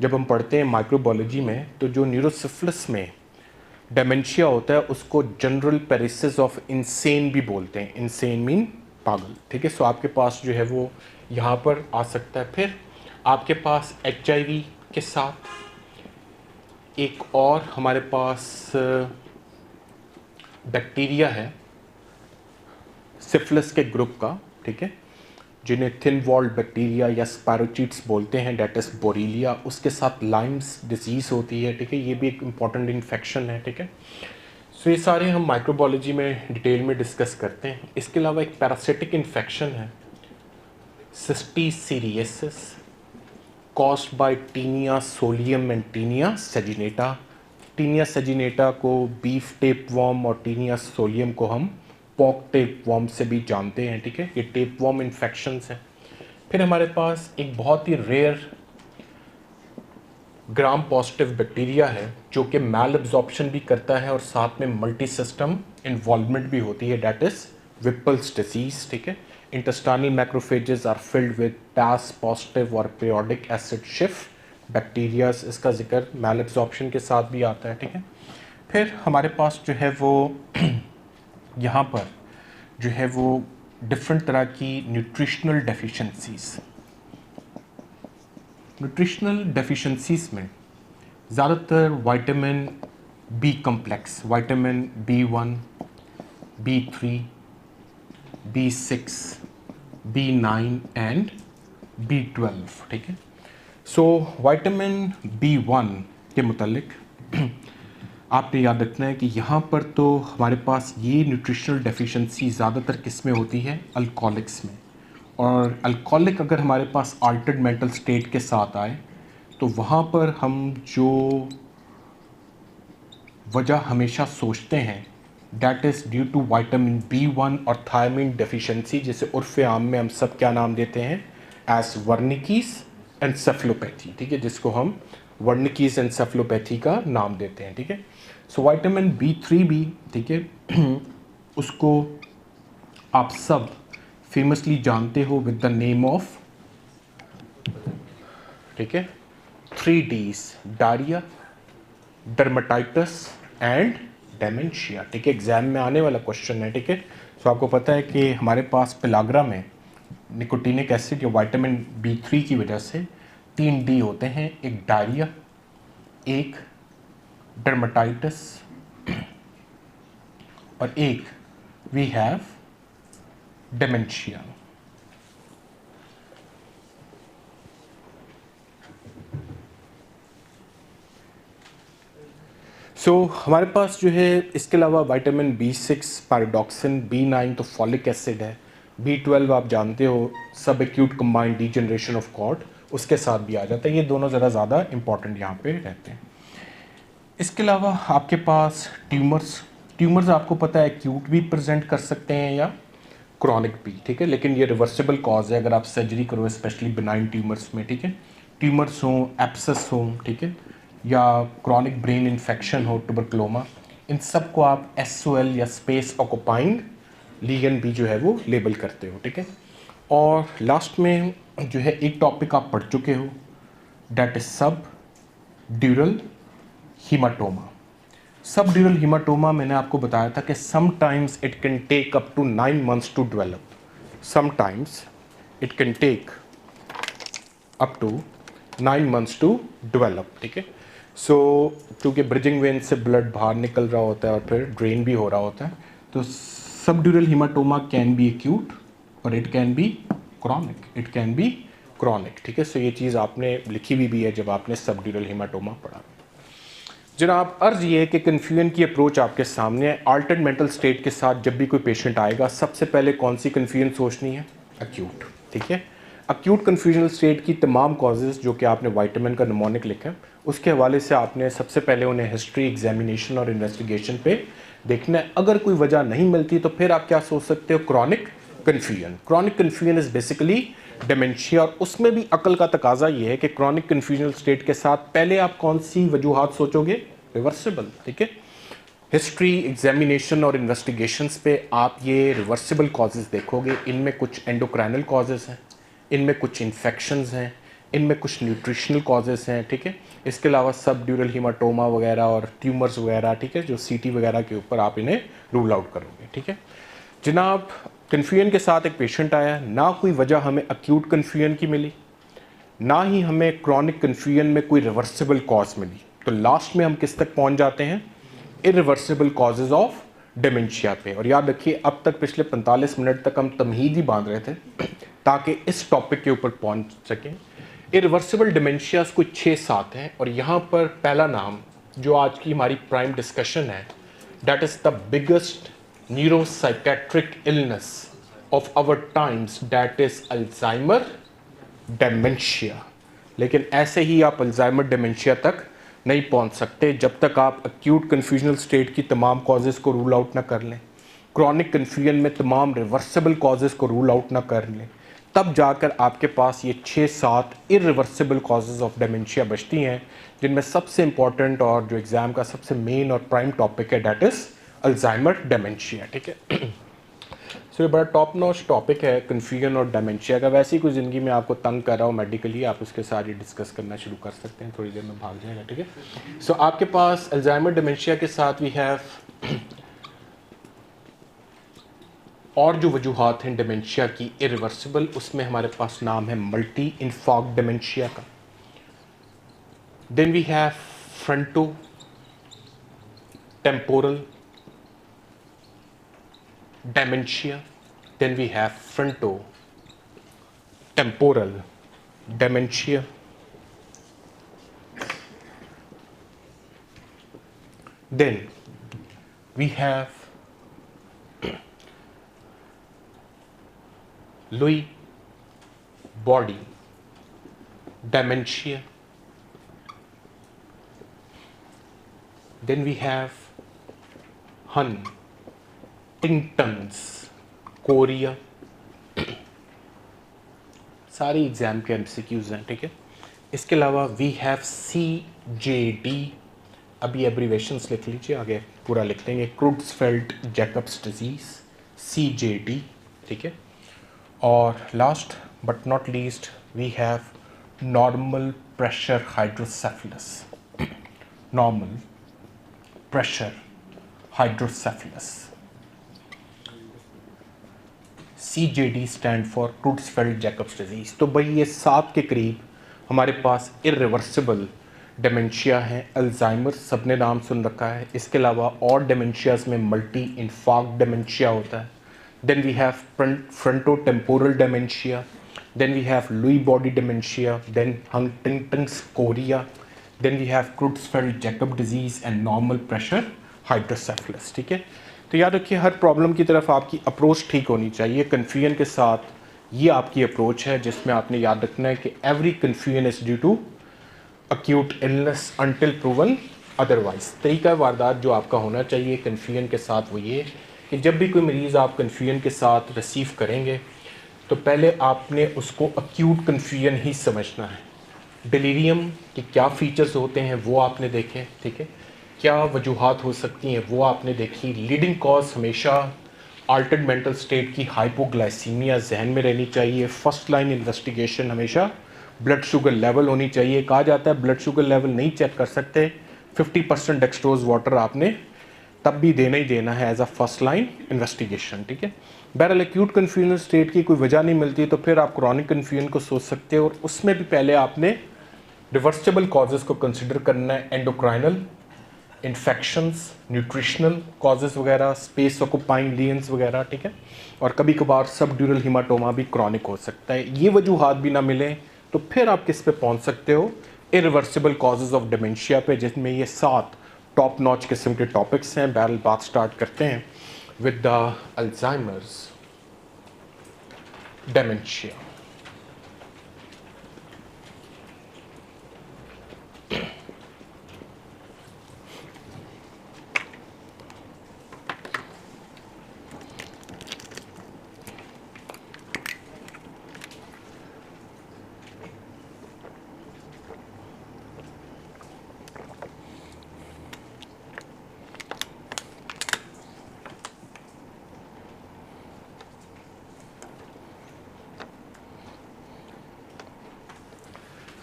जब हम पढ़ते हैं माइक्रोबायोलॉजी में, तो जो न्यूरोसिफिलिस में डिमेंशिया होता है उसको जनरल पेरिसिस ऑफ इंसेन भी बोलते हैं। इंसेन मीन पागल। ठीक है, सो आपके पास जो है वो यहाँ पर आ सकता है। फिर आपके पास HIV के साथ एक और हमारे पास बैक्टीरिया है सिफिलिस के ग्रुप का, ठीक है, जिन्हें थिन वॉल्ड बैक्टीरिया या स्पैरोचीट्स बोलते हैं, डेट इज बोरीलिया। उसके साथ लाइम्स डिजीज़ होती है। ठीक है, ये भी एक इम्पॉर्टेंट इन्फेक्शन है। ठीक है, सो ये सारे हम माइक्रोबायोलॉजी में डिटेल में डिस्कस करते हैं। इसके अलावा एक पैरासिटिक इन्फेक्शन है cysticercosis, caused by taenia solium and taenia saginata. Taenia saginata को बीफ टेप वॉर्म और टीनिया सोलियम को हम पॉक टेप वॉर्म से भी जानते हैं। ठीक है, ये टेप वॉर्म इन्फेक्शंस हैं। फिर हमारे पास एक बहुत ही रेयर ग्राम पॉजिटिव बैक्टीरिया है जो कि मैल एब्जॉर्प्शन भी करता है और साथ में मल्टी सिस्टम इन्वॉल्वमेंट भी होती है, डेट इज विपल्स डिजीज। ठीक है, intestinal macrophages are filled with PAS positive और पीरियोडिक एसिड शिफ्ट बैक्टीरियाज। इसका जिक्र मैल एब्जॉर्प्शन के साथ भी आता है। ठीक है, फिर हमारे पास जो है वो यहाँ पर जो है वो डिफरेंट तरह की न्यूट्रिशनल डेफिशिएंसीज में ज़्यादातर vitamin B complex, vitamin B1, B3, B6, B9 and B12। ठीक है, सो विटामिन B1 के मुतालिक आपने याद रखना है कि यहाँ पर तो हमारे पास ये न्यूट्रिशनल डेफिशिएंसी ज़्यादातर किस में होती है, अल्कोहलिक्स में। और अल्कोहलिक अगर हमारे पास अल्टर्ड मेंटल स्टेट के साथ आए तो वहाँ पर हम जो वजह हमेशा सोचते हैं that is due to vitamin B1 और थायमिन डेफिशिएंसी, जिसे उर्फ़ आम में हम सब क्या नाम देते हैं, एज वर्निकीज एनसेफेलोपैथी। ठीक है, जिसको हम वर्निकीज एनसेफेलोपैथी का नाम देते हैं। ठीक है, सो विटामिन B3 भी, ठीक है, उसको आप सब फेमसली जानते हो विद द नेम ऑफ, ठीक है, 3Ds, diarrhoea, dermatitis and dementia. ठीक है, एग्जाम में आने वाला क्वेश्चन है। ठीक है, सो आपको पता है कि हमारे पास पिलाग्रा में निकोटिनिक एसिड या विटामिन B3 की वजह से 3D होते हैं, एक डायरिया, एक डर्मेटाइटिस और एक वी हैव डेमेंशिया। हमारे पास जो है इसके अलावा विटामिन B6, पैराडॉक्सिन, B9 तो फॉलिक एसिड है, B12 आप जानते हो सब acute combined degeneration of cord, उसके साथ भी आ जाता है। ये दोनों ज़्यादा इंपॉर्टेंट यहाँ पे रहते हैं। इसके अलावा आपके पास ट्यूमर्स आपको पता है एक्यूट भी प्रेजेंट कर सकते हैं या क्रॉनिक भी, ठीक है, लेकिन ये रिवर्सिबल कॉज है अगर आप सर्जरी करो, स्पेशली बिनाइन ट्यूमर्स में, ठीक है। ट्यूमर्स हों, एप्सिस हों, ठीक है, या क्रॉनिक ब्रेन इन्फेक्शन हो, ट्यूबरक्लोमा, इन सब को आप SOL या स्पेस ऑक्यूपाइंग लीगन भी जो है वो लेबल करते हो, ठीक है। और लास्ट में जो है एक टॉपिक आप पढ़ चुके हो, डेट इज सब ड्यूरल हीमाटोमा। सब ड्यूरल हीमाटोमा मैंने आपको बताया था कि sometimes it can take up to 9 months to develop, sometimes it can take up to 9 months to develop, ठीक है। सो क्योंकि ब्रिजिंग वेन से ब्लड बाहर निकल रहा होता है और फिर ड्रेन भी हो रहा होता है, तो subdural haematoma can be acute और इट कैन बी क्रॉनिक, ठीक है। सो ये चीज़ आपने लिखी हुई भी है जब आपने सबड्यूरल हीमाटोमा पढ़ा। जनाब अर्ज ये है कि कन्फ्यूजन की अप्रोच आपके सामने है। अल्टर्ड मेंटल स्टेट के साथ जब भी कोई पेशेंट आएगा, सबसे पहले कौन सी कन्फ्यूजन सोचनी है? एक्यूट, ठीक है। एक्यूट कन्फ्यूजनल स्टेट की तमाम कॉजेज़ जो कि आपने वाइटामिन का निमोनिक लिखा है, उसके हवाले से आपने सबसे पहले उन्हें हिस्ट्री, एग्जामिनेशन और इन्वेस्टिगेशन पे देखना है। अगर कोई वजह नहीं मिलती तो फिर आप क्या सोच सकते हो? Chronic confusion. Chronic confusion is basically dementia, और उसमें भी अकल का तकाजा ये है कि क्रॉनिक कन्फ्यूजनल स्टेट के साथ पहले आप कौन सी वजूहात सोचोगे? रिवर्सिबल, ठीक है। हिस्ट्री, एग्जामिनेशन और इन्वेस्टिगेशंस पे आप ये रिवर्सिबल कॉजेज़ देखोगे। इनमें कुछ एंडोक्राइनल कॉजेज़ हैं, इनमें कुछ इन्फेक्शंस हैं, इनमें कुछ न्यूट्रिशनल कॉजेज़ हैं, ठीक है। इसके अलावा सब ड्यूरल हीमाटोमा वगैरह और ट्यूमर्स वगैरह, ठीक है, जो CT वगैरह के ऊपर आप इन्हें रूल आउट करोगे, ठीक है। जनाब कन्फ्यूजन के साथ एक पेशेंट आया, ना कोई वजह हमें एक्यूट कन्फ्यूजन की मिली, ना ही हमें क्रॉनिक कन्फ्यूजन में कोई रिवर्सिबल कॉज मिली, तो लास्ट में हम किस तक पहुंच जाते हैं? इरिवर्सिबल कॉजेज ऑफ डिमेंशिया पे। और याद रखिए अब तक पिछले 45 मिनट तक हम तमहीद ही बांध रहे थे ताकि इस टॉपिक के ऊपर पहुंच सकें। इरिवर्सिबल डिमेंशियाज कुछ 6-7 हैं, और यहाँ पर पहला नाम जो आज की हमारी प्राइम डिस्कशन है, that is the biggest neuropsychiatric illness of our times, that is Alzheimer dementia. लेकिन ऐसे ही आप अल्जाइमर डिमेंशिया तक नहीं पहुंच सकते जब तक आप एक्यूट कन्फ्यूजनल स्टेट की तमाम कॉजेज़ को रूल आउट ना कर लें, क्रॉनिक कन्फ्यूजन में तमाम रिवर्सिबल कॉजेज़ को रूल आउट ना कर लें। तब जाकर आपके पास ये 6-7 इरिवर्सिबल कॉजेज़ ऑफ डिमेंशिया बचती हैं, जिनमें सबसे इंपॉर्टेंट और जो एग्ज़ाम का सबसे मेन और प्राइम टॉपिक है, डैट इज़ अल्जाइमर डिमेंशिया, ठीक है। सो ये बड़ा टॉप नॉच टॉपिक है कन्फ्यूजन और डिमेंशिया का। वैसे ही कोई ज़िंदगी में आपको तंग कर रहा हो मेडिकली, आप उसके साथ ही डिस्कस करना शुरू कर सकते हैं, थोड़ी देर में भाग जाएगा, ठीक है। सो आपके पास अल्जाइमर डिमेंशिया के साथ वी हैव और जो वजूहात हैं डिमेंशिया की इरिवर्सिबल, उसमें हमारे पास नाम है मल्टी इन्फॉर्क्ड डिमेंशिया का। Then we have fronto temporal dementia, then we have frontotemporal dementia, then we have Lewy body dementia, then we have Huntington's Korea. सारी एग्जाम के MCQs हैं, ठीक है। इसके अलावा वी हैव CJD, अभी एब्रीवेशंस लिख लीजिए, आगे पूरा लिख लेंगे, क्रुड्सफेल्ड जैकब्स डिजीज, CJD, ठीक है। और last but not least we have normal pressure hydrocephalus, normal pressure hydrocephalus. CJD stand for Creutzfeldt Jakob's disease. तो भाई ये 7 के करीब हमारे पास इरिवर्सिबल डिमेंशिया है। अल्जाइमर सबने नाम सुन रखा है, इसके अलावा और डिमेंशियाज में मल्टी इन्फॉर्क्ड डिमेंशिया होता है। Then we have frontotemporal dementia, then we have Lewy body dementia, then Huntington's chorea, then we have Creutzfeldt Jakob disease and normal pressure hydrocephalus, ठीक है। तो याद रखिए हर प्रॉब्लम की तरफ आपकी अप्रोच ठीक होनी चाहिए। कन्फ्यूजन के साथ ये आपकी अप्रोच है जिसमें आपने याद रखना है कि every confusion is due to acute illness until proven otherwise. तरीका वारदात जो आपका होना चाहिए कन्फ्यूजन के साथ वो ये कि जब भी कोई मरीज़ आप कन्फ्यूजन के साथ रिसीव करेंगे तो पहले आपने उसको अक्यूट कन्फ्यूजन ही समझना है। डिलीरियम के क्या फ़ीचर्स होते हैं वो आपने देखे, ठीक है, क्या वजूहात हो सकती हैं वो आपने देखी। लीडिंग कॉज हमेशा अल्टर्ड मेंटल स्टेट की हाइपोग्लाइसीमिया जहन में रहनी चाहिए। फर्स्ट लाइन इन्वेस्टिगेशन हमेशा ब्लड शुगर लेवल होनी चाहिए। कहा जाता है ब्लड शुगर लेवल नहीं चेक कर सकते 50% डेक्सट्रोज वाटर आपने तब भी देना ही देना है as a first line investigation, ठीक है। बहरहाल एक्यूट कन्फ्यूजन स्टेट की कोई वजह नहीं मिलती तो फिर आप क्रॉनिक कन्फ्यूजन को सोच सकते हो और उसमें भी पहले आपने रिवर्सिबल कॉजेज़ को कंसिडर करना है। एंडोक्राइनल, इन्फेक्शंस, न्यूट्रिशनल कॉजेज़ वगैरह, स्पेस ऑक्यूपाइंग लीजन्स वगैरह, ठीक है। और कभी कभार सबड्यूरल हीमाटोमा भी क्रॉनिक हो सकता है। ये वजूहात भी ना मिले तो फिर आप किस पे पहुंच सकते हो, इरिवर्सिबल कॉजेज़ ऑफ डिमेंशिया पे, जिसमें ये 7 टॉप नॉच किस्म के टॉपिक्स हैं। बहरहाल बात स्टार्ट करते हैं with the Alzheimer's dementia.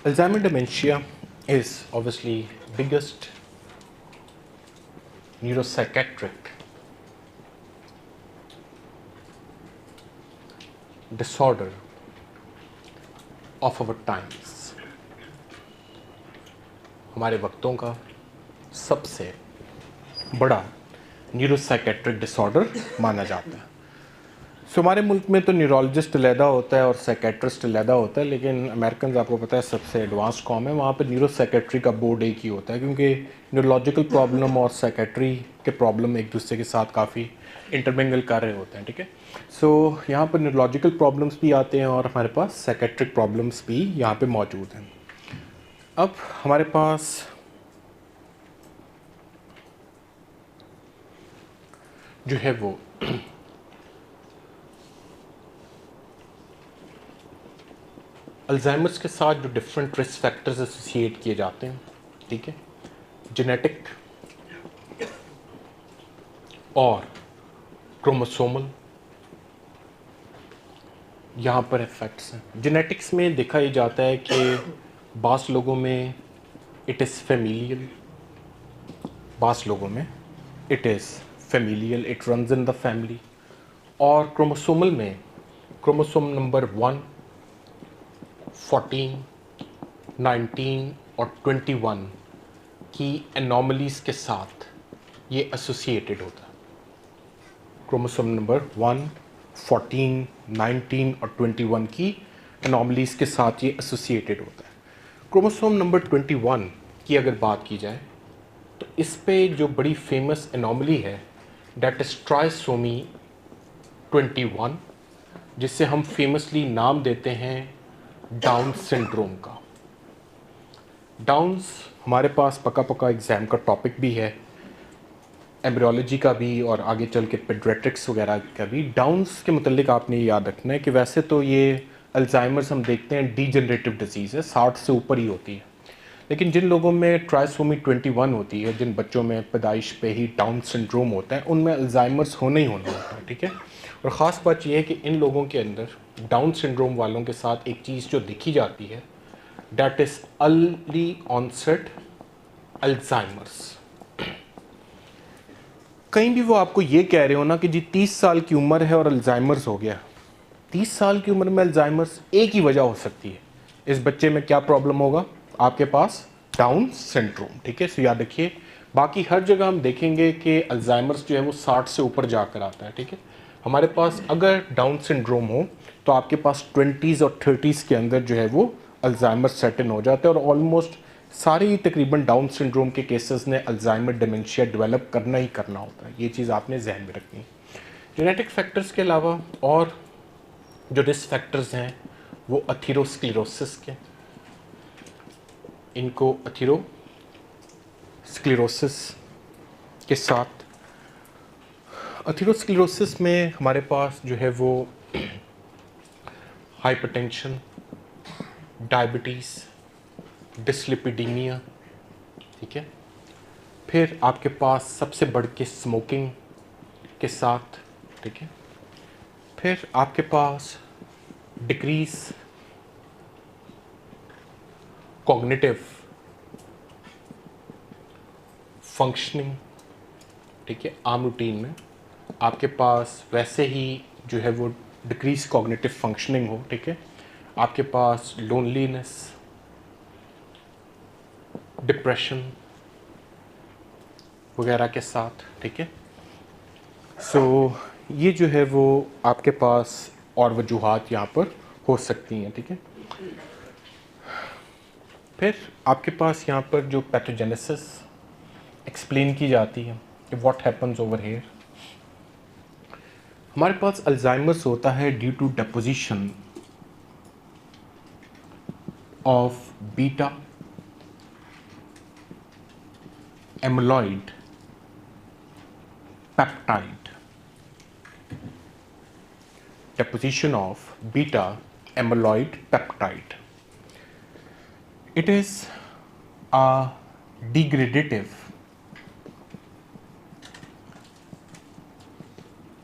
Alzheimer dementia is obviously biggest neuropsychiatric disorder of our times। हमारे वक्तों का सबसे बड़ा न्यूरोसाइकेट्रिक डिसऑर्डर माना जाता है। सो हमारे मुल्क में तो न्यूरोलॉजिस्ट अलहदा होता है और साइकेट्रिस्ट अलहदा होता है, लेकिन अमेरिकन आपको पता है सबसे एडवांस कॉम है, वहाँ पे न्यूरोसाइकेट्री का बोर्ड एक ही होता है क्योंकि न्यूरोलॉजिकल प्रॉब्लम और साइकेट्री के प्रॉब्लम एक दूसरे के साथ काफ़ी इंटरमिंगल कर रहे होते हैं, ठीक है। सो यहाँ पर न्यूरोलॉजिकल प्रॉब्लम्स भी आते हैं और हमारे पास साइकेट्रिक प्रॉब्लम्स भी यहाँ पर मौजूद हैं। अब हमारे पास जो है वो अल्जाइमर्स के साथ जो डिफरेंट रिस्क फैक्टर्स एसोसिएट किए जाते हैं, ठीक है, जेनेटिक और क्रोमोसोमल यहाँ पर इफेक्ट्स हैं। जेनेटिक्स में देखा ही जाता है कि बास लोगों में इट इज़ फेमिलियल, बास लोगों में it is familial, it runs in the family. और क्रोमोसोमल में क्रोमोसोम नंबर 1, 14, 19 और 21 की एनॉमलीज़ के साथ ये एसोसिएटेड होता है। क्रोमोसोम नंबर 1, 14, 19 और 21 की एनॉमलीज़ के साथ ये एसोसिएटेड होता है। क्रोमोसोम नंबर 21 की अगर बात की जाए तो इस पे जो बड़ी फेमस एनॉमली है डेट इज़ ट्राइसोमी 21, जिससे हम फेमसली नाम देते हैं डाउन सिंड्रोम का। डाउन्स हमारे पास पका पका एग्ज़ाम का टॉपिक भी है, एम्ब्रियोलॉजी का भी और आगे चल के पेडियाट्रिक्स वगैरह का भी। डाउन्स के मुतल्लिक आपने ये याद रखना है कि वैसे तो ये अल्जाइमर्स हम देखते हैं डीजनरेटिव डिजीज़ है, 60 से ऊपर ही होती है, लेकिन जिन लोगों में ट्राइसोमी 21 होती है, जिन बच्चों में पैदाइश पे ही डाउन सिंड्रोम होता है, उनमें अल्जाइमर्स होना ही होना होता है, ठीक है। और ख़ास बात यह है कि इन लोगों के अंदर डाउन सिंड्रोम वालों के साथ एक चीज़ जो दिखी जाती है that is early onset Alzheimer's. कहीं भी वो आपको ये कह रहे हो ना कि जी 30 साल की उम्र है और अल्जाइमर्स हो गया, 30 साल की उम्र में अल्जाइमर्स, एक ही वजह हो सकती है, इस बच्चे में क्या प्रॉब्लम होगा, आपके पास डाउन सिंड्रोम, ठीक है। सो याद रखिए, बाकी हर जगह हम देखेंगे कि अल्जाइमर्स जो है वो 60 से ऊपर जाकर आता है, ठीक है। हमारे पास अगर डाउन सिंड्रोम हो तो आपके पास 20s और 30s के अंदर जो है वो अल्जाइमर सेट इन हो जाता है और ऑलमोस्ट सारे ही तकरीबन डाउन सिंड्रोम के केसेस ने अल्जाइमर डिमेंशिया डेवलप करना ही करना होता है, ये चीज़ आपने जहन में रखनी है। जेनेटिक फैक्टर्स के अलावा और जो रिस्क फैक्टर्स हैं वो अथीरोस्क्लेरोसिस के, इनको अथीरोस्क्लेरोसिस के साथ, अथीरोस्क्लेरोसिस में हमारे पास जो है वो हाइपरटेंशन, डायबिटीज़, डिसलिपिडीमिया, ठीक है। फिर आपके पास सबसे बढ़ के स्मोकिंग के साथ, ठीक है। फिर आपके पास डिक्रीज कॉग्निटिव फंक्शनिंग, ठीक है। आम रूटीन में आपके पास वैसे ही जो है वो डिक्रीज कॉग्निटिव फंक्शनिंग हो, ठीक है। आपके पास लोनलीनेस, डिप्रेशन वगैरह के साथ, ठीक है। सो ये जो है वो आपके पास और वजूहात यहाँ पर हो सकती हैं, ठीक है। फिर आपके पास यहाँ पर जो पैथोजेनेसिस एक्सप्लेन की जाती है कि व्हाट हैपन्स ओवर हेयर, हमारे पास अल्जाइमर्स होता है due to deposition of beta amyloid peptide, deposition of beta amyloid peptide. It is a degradative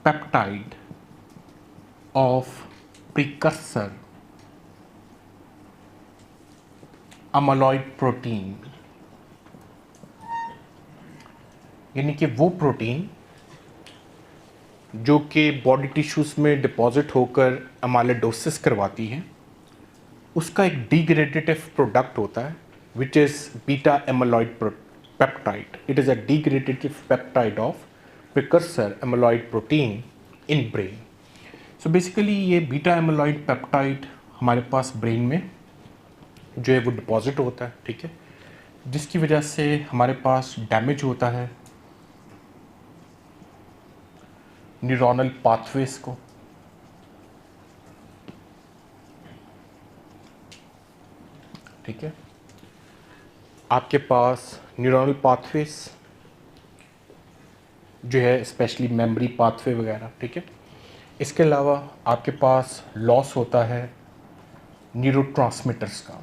peptide of precursor amyloid protein, यानी कि वो प्रोटीन जो कि बॉडी टिश्यूज़ में डिपॉजिट होकर अमाइलोडोसिस करवाती है, उसका एक डिग्रेडेटिव प्रोडक्ट होता है which is beta amyloid peptide. It is a degradative peptide of precursor amyloid protein in brain. So basically ये बीटा एमाइलॉइड पेप्टाइड हमारे पास ब्रेन में जो है वो डिपॉजिट होता है, ठीक है, जिसकी वजह से हमारे पास डैमेज होता है न्यूरोनल पाथवेज को, ठीक है. आपके पास न्यूरोनल पाथवेज जो है स्पेशली मेमोरी पाथवे वगैरह, ठीक है. इसके अलावा आपके पास लॉस होता है न्यूरोट्रांसमीटर्स का.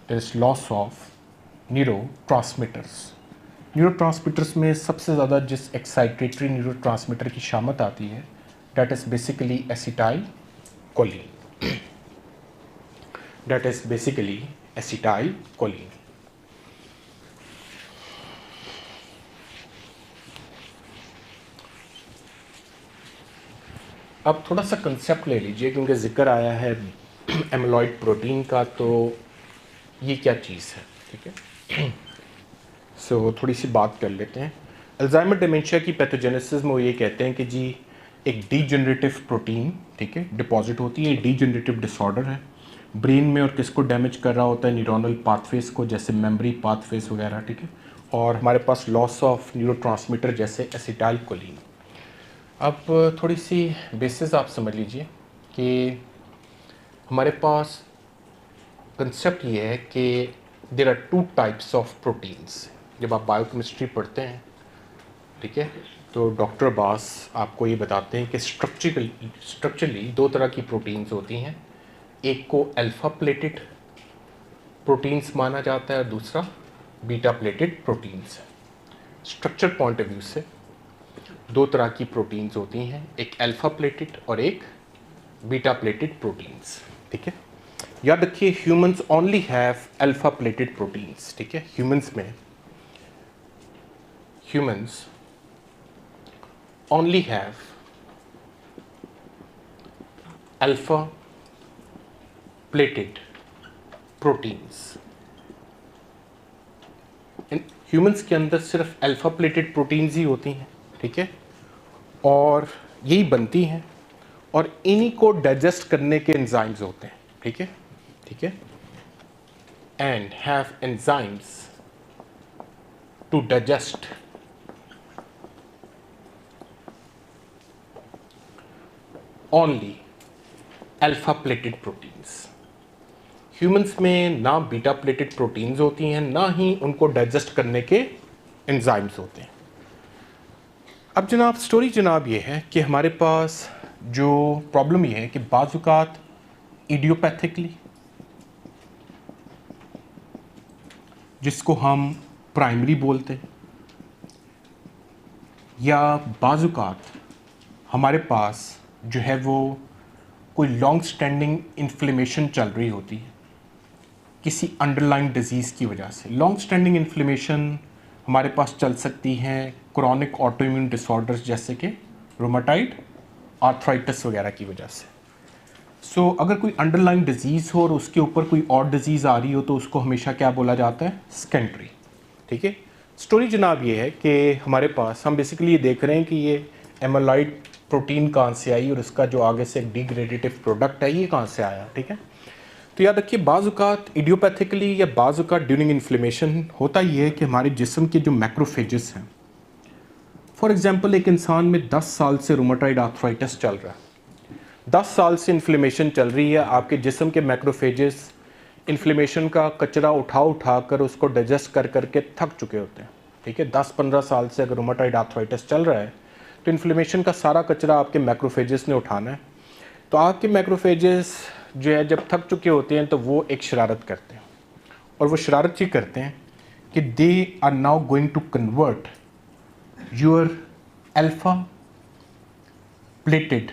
There is loss of neurotransmitters. Neurotransmitters में सबसे ज़्यादा जिस एक्साइटेटरी न्यूरोट्रांसमीटर की शामत आती है that is basically acetyl choline. That is basically acetyl choline. अब थोड़ा सा कंसेप्ट ले लीजिए क्योंकि ज़िक्र आया है एमाइलॉइड प्रोटीन का, तो ये क्या चीज़ है, ठीक है. सो थोड़ी सी बात कर लेते हैं. अल्जाइमर डिमेंशिया की पैथोजेनेसिस में वो ये कहते हैं कि जी एक डीजनरेटिव प्रोटीन, ठीक है, डिपॉजिट होती है. डीजनरेटिव डिसऑर्डर है ब्रेन में और किसको डैमेज कर रहा होता है, न्यूरोनल पाथवेज को, जैसे मेमोरी पाथवेज वगैरह, ठीक है. और हमारे पास लॉस ऑफ न्यूरोट्रांसमीटर जैसे एसिटाइल कोलिन. अब थोड़ी सी बेसिस आप समझ लीजिए कि हमारे पास कंसेप्ट ये है कि there are two types of proteins. जब आप बायोकेमिस्ट्री पढ़ते हैं, ठीक है, तो डॉक्टर अब्बास आपको ये बताते हैं कि स्ट्रक्चरली दो तरह की प्रोटीन्स होती हैं. एक को अल्फ़ा प्लेटेड प्रोटीन्स माना जाता है और दूसरा बीटा प्लेटेड प्रोटीन्स है. स्ट्रक्चर पॉइंट ऑफ व्यू से दो तरह की प्रोटीन्स होती हैं, एक अल्फ़ा प्लेटेड और एक बीटा प्लेटेड प्रोटीन्स, ठीक है. याद रखिए humans only have alpha plated proteins, ठीक है. Humans only have alpha plated proteins. In humans के अंदर सिर्फ अल्फा प्लेटेड प्रोटीन्स ही होती हैं, ठीक है, और यही बनती हैं और इन्हीं को डाइजेस्ट करने के एंजाइम्स होते हैं, ठीक है, ठीक है. and have enzymes to digest only alpha plated proteins. Humans में ना बीटा प्लेटेड प्रोटीन्स होती हैं, ना ही उनको डाइजेस्ट करने के एंजाइम्स होते हैं। अब जनाब स्टोरी जनाब ये है कि हमारे पास जो प्रॉब्लम ये है कि बाज़-औक़ात इडियोपैथिकली, जिसको हम प्राइमरी बोलते हैं, या बाज़-औक़ात हमारे पास जो है वो कोई लॉन्ग स्टैंडिंग इन्फ्लेमेशन चल रही होती है किसी अंडरलाइंग डिजीज़ की वजह से। लॉन्ग स्टैंडिंग इन्फ्लेमेशन हमारे पास चल सकती हैं क्रॉनिक ऑटोइम्यून डिसऑर्डर्स जैसे कि रूमेटॉइड आर्थराइटिस वगैरह की वजह से। सो अगर कोई अंडरलाइंग डिजीज़ हो और उसके ऊपर कोई और डिजीज़ आ रही हो तो उसको हमेशा क्या बोला जाता है? सेकेंडरी। ठीक है। स्टोरी जनाब ये है कि हमारे पास हम बेसिकली ये देख रहे हैं कि ये एमाइलॉइड प्रोटीन कहाँ से आई और इसका जो आगे से एक डिग्रेडेटिव प्रोडक्ट है ये कहाँ से आया। ठीक है। तो याद रखिए बाज़-औक़ात इडियोपैथिकली या बाज़-औक़ात ड्यूरिंग इन्फ्लेमेशन होता ये है कि हमारे जिस्म के जो मैक्रोफेजेस हैं, फॉर एग्जांपल एक इंसान में 10 साल से रूमेटॉइड आर्थराइटिस चल रहा है, 10 साल से इन्फ्लेमेशन चल रही है, आपके जिस्म के मैक्रोफेजेस इन्फ्लेमेशन का कचरा उठा कर उसको डाइजेस्ट कर करके थक चुके होते हैं। ठीक है। 10-15 साल से अगर रूमेटॉइड आर्थराइटिस चल रहा है तो इन्फ्लेमेशन का सारा कचरा आपके मैक्रोफेजेस ने उठाना है। तो आपके मैक्रोफेजेस जो है जब थक चुके होते हैं तो वो एक शरारत करते हैं, और वो शरारत ये करते हैं कि they are now going to convert your alpha pleated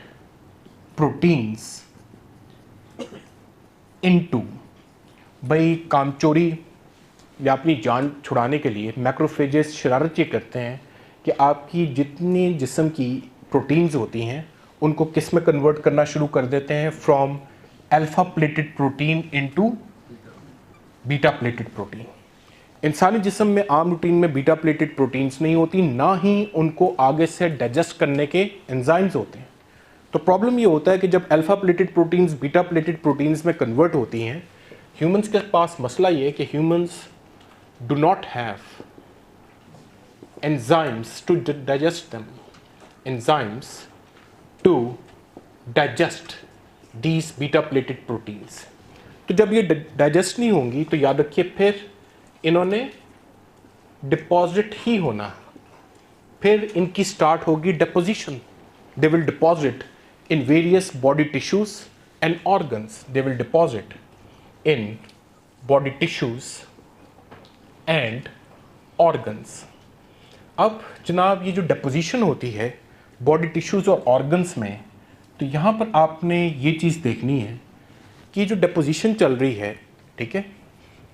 proteins into, भाई कामचोरी या अपनी जान छुड़ाने के लिए मैक्रोफेजेस शरारत ये करते हैं कि आपकी जितनी जिस्म की प्रोटीन्स होती हैं उनको किस में कन्वर्ट करना शुरू कर देते हैं? From alpha plated protein into beta pleated protein. इंसानी जिस्म में आम रूटीन में बीटा प्लेटेड प्रोटीन्स नहीं होती, ना ही उनको आगे से डाइजेस्ट करने के एंजाइम्स होते हैं। तो प्रॉब्लम ये होता है कि जब alpha pleated proteins beta pleated proteins में कन्वर्ट होती हैं, ह्यूमंस के पास मसला ये है कि humans do not have enzymes to digest them, enzymes to digest these beta pleated proteins. तो जब ये डाइजेस्ट नहीं होंगी तो याद रखिए फिर इन्होंने डिपॉजिट ही होना, फिर इनकी स्टार्ट होगी deposition. They will deposit in various body tissues and organs, they will deposit in body tissues and organs. अब जनाब ये जो डिपोजिशन होती है बॉडी टिश्यूज और ऑर्गन्स में, तो यहाँ पर आपने ये चीज़ देखनी है कि जो डिपोजिशन चल रही है, ठीक है,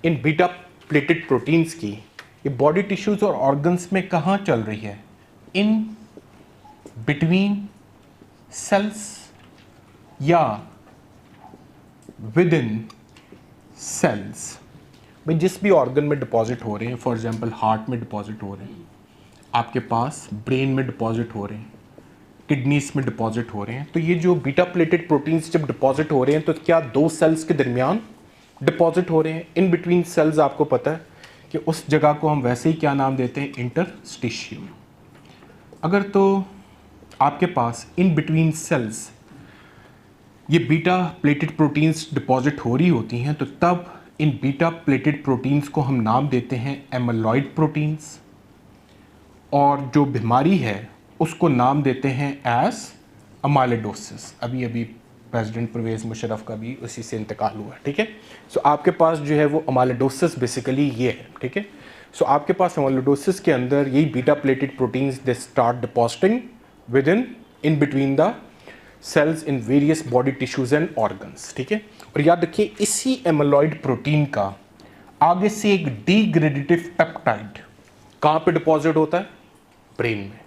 इन बीटा प्लेटेड प्रोटीन्स की, ये बॉडी टिश्यूज और ऑर्गन्स में कहाँ चल रही है? इन बिटवीन सेल्स या विद इन सेल्स। भाई जिस भी ऑर्गन में डिपॉजिट हो रहे हैं, फॉर एग्जांपल हार्ट में डिपॉजिट हो रहे हैं, आपके पास ब्रेन में डिपॉजिट हो रहे हैं, किडनीज में डिपॉजिट हो रहे हैं, तो ये जो बीटा प्लेटेड प्रोटीन्स जब डिपॉजिट हो रहे हैं तो क्या दो सेल्स के दरमियान डिपॉजिट हो रहे हैं? इन बिटवीन सेल्स आपको पता है कि उस जगह को हम वैसे ही क्या नाम देते हैं? इंटरस्टिशियम। अगर तो आपके पास इन बिटवीन सेल्स ये बीटा प्लेटेड प्रोटीन्स डिपॉजिट हो रही होती हैं तो तब इन बीटा प्लेटेड प्रोटीन्स को हम नाम देते हैं एमाइलॉइड प्रोटीन्स, और जो बीमारी है उसको नाम देते हैं एज अमाइलोइडोसिस। अभी प्रेसिडेंट परवेज़ मुशर्रफ का भी उसी से इंतकाल हुआ। ठीक है। सो आपके पास जो है वो अमाइलोइडोसिस बेसिकली ये है। ठीक है। सो आपके पास अमाइलोइडोसिस के अंदर यही beta pleated proteins they start depositing with in between the cells in various body tissues and organs. ठीक है। और याद रखिए इसी एमाइलॉइड प्रोटीन का आगे से एक डिग्रेडेटिव पेप्टाइड कहाँ पे डिपॉजिट होता है? ब्रेन में।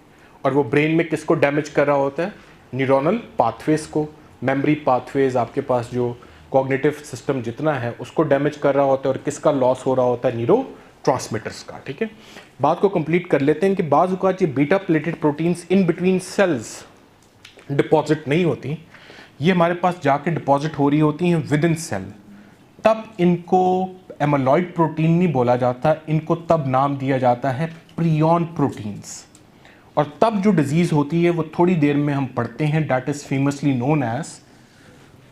और वो ब्रेन में किसको डैमेज कर रहा होता है? न्यूरोनल पाथवेज को, मेमोरी पाथवेज, आपके पास जो कॉग्निटिव सिस्टम जितना है उसको डैमेज कर रहा होता है। और किसका लॉस हो रहा होता है? न्यूरो ट्रांसमीटर्स का। ठीक है। बात को कंप्लीट कर लेते हैं कि बाज़ औक़ात ये beta pleated proteins in between cells deposit नहीं होती, ये हमारे पास जाके डिपॉजिट हो रही होती हैं विद इन सेल। तब इनको एमालॉइड प्रोटीन नहीं बोला जाता, इनको तब नाम दिया जाता है प्रियॉन प्रोटीन्स। और तब जो डिजीज़ होती है वो थोड़ी देर में हम पढ़ते हैं, that is famously known as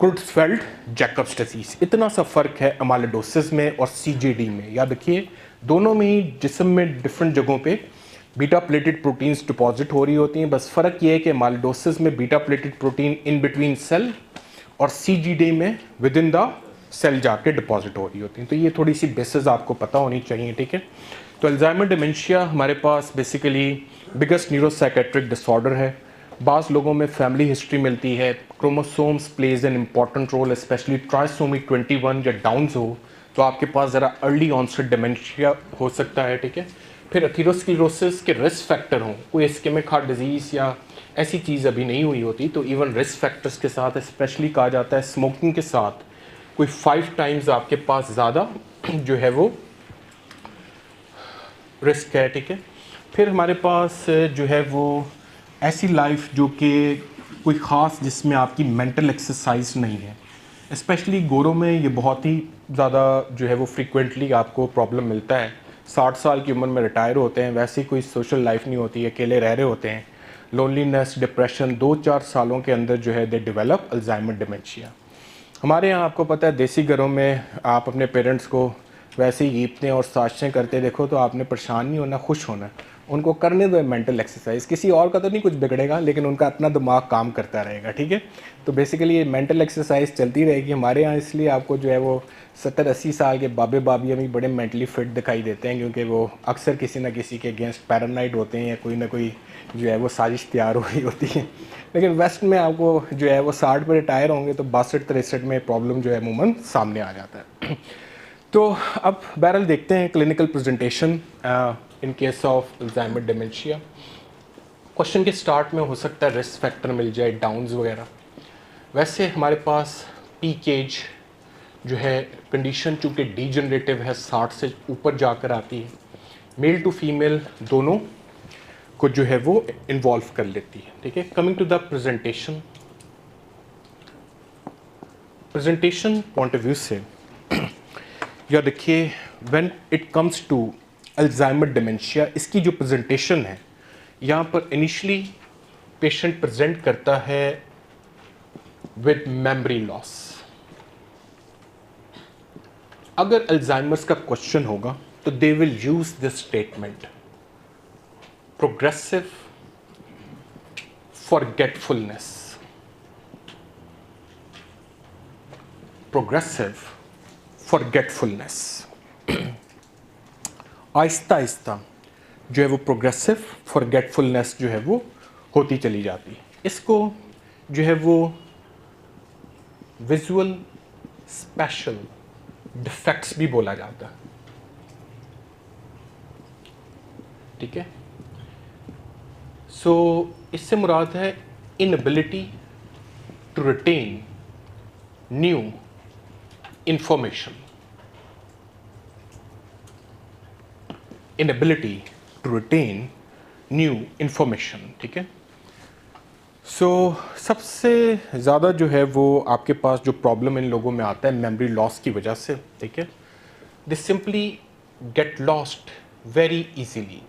Creutzfeldt Jakob's disease. इतना सा फ़र्क है अमाइलोडोसिस में और सीजेडी में। याद रखिए दोनों में ही जिस्म में डिफरेंट जगहों पे बीटा प्लेटेड प्रोटीन्स डिपॉजिट हो रही होती हैं, बस फ़र्क ये है कि अमाइलोडोसिस में beta pleated protein in between cell और सीजीडी में विद इन द सेल जाके डिपॉजिट हो रही होती हैं। तो ये थोड़ी सी बेसिस आपको पता होनी चाहिए, ठीक है। तो अल्जाइमर डिमेंशिया हमारे पास बेसिकली बिगेस्ट न्यूरोसाइकेट्रिक डिसऑर्डर है। बाज़ लोगों में फैमिली हिस्ट्री मिलती है, chromosomes plays an important role, specially trisomy 21 या डाउन्स हो तो आपके पास ज़रा अर्ली ऑनसेट डिमेंशिया हो सकता है, ठीक है। फिर एथेरोस्क्लेरोसिस के रिस्क फैक्टर हों, कोई इस्केमिक हार्ट डिजीज़ या ऐसी चीज़ अभी नहीं हुई होती, तो इवन रिस्क फैक्टर्स के साथ स्पेशली कहा जाता है स्मोकिंग के साथ कोई 5 टाइम्स आपके पास ज़्यादा जो है वो रिस्क है, ठीक है। फिर हमारे पास जो है वो ऐसी लाइफ जो कि कोई ख़ास जिसमें आपकी मेंटल एक्सरसाइज नहीं है, स्पेशली गोरों में ये बहुत ही ज़्यादा जो है वो फ्रीक्वेंटली आपको प्रॉब्लम मिलता है। 60 साल की उम्र में रिटायर होते हैं, वैसे ही कोई सोशल लाइफ नहीं होती, अकेले रह रहे होते हैं, लोनलीनेस, डिप्रेशन, 2-4 सालों के अंदर जो है दे डेवलप अल्जाइमर डिमेंशिया। हमारे यहाँ आपको पता है देसी घरों में आप अपने पेरेंट्स को वैसे ही ईपते और साजिशें करते देखो तो आपने परेशान नहीं होना, खुश होना। उनको करने दो मेंटल एक्सरसाइज, किसी और का तो नहीं कुछ बिगड़ेगा लेकिन उनका अपना दिमाग काम करता रहेगा, ठीक है। तो बेसिकली ये मेंटल एक्सरसाइज चलती रहेगी हमारे यहाँ, इसलिए आपको जो है वो 70-80 साल के बाबे बाबियाँ भी बड़े मेंटली फिट दिखाई देते हैं, क्योंकि वो अक्सर किसी ना किसी के अगेंस्ट पैरानाइड होते हैं या कोई ना कोई जो है वो साजिश तैयार हो रही होती है। लेकिन वेस्ट में आपको जो है वो 60 पर रिटायर होंगे तो 62-63 में प्रॉब्लम जो है अमूमन सामने आ जाता है। तो अब बहरहाल देखते हैं clinical presentation in case of Alzheimer dementia. Question के स्टार्ट में हो सकता है रिस्क फैक्टर मिल जाए, डाउन्स वगैरह। वैसे हमारे पास पीक एज जो है कंडीशन चूँकि डीजनरेटिव है 60 से ऊपर जाकर आती है, मेल टू फीमेल दोनों को जो है वो इन्वॉल्व कर लेती है, ठीक है। Coming to the presentation point of view से या देखिए when it comes to Alzheimer dementia, इसकी जो प्रेजेंटेशन है यहाँ पर इनिशियली पेशेंट प्रेजेंट करता है विद मेमोरी लॉस। अगर अल्जाइमर्स का क्वेश्चन होगा तो they will use this statement, progressive forgetfulness, progressive forgetfulness. Aahista Aahista जो है वो प्रोग्रेसिव फॉरगेटफुलनेस जो है वो होती चली जाती है। इसको जो है वो विजुअल स्पेशल डिफेक्ट्स भी बोला जाता है, ठीक है। सो इससे मुराद है inability to retain new information, inability to retain new information, ठीक है। सो सबसे ज़्यादा जो है वो आपके पास जो प्रॉब्लम इन लोगों में आता है मेमोरी लॉस की वजह से, ठीक है। दे simply get lost very easily,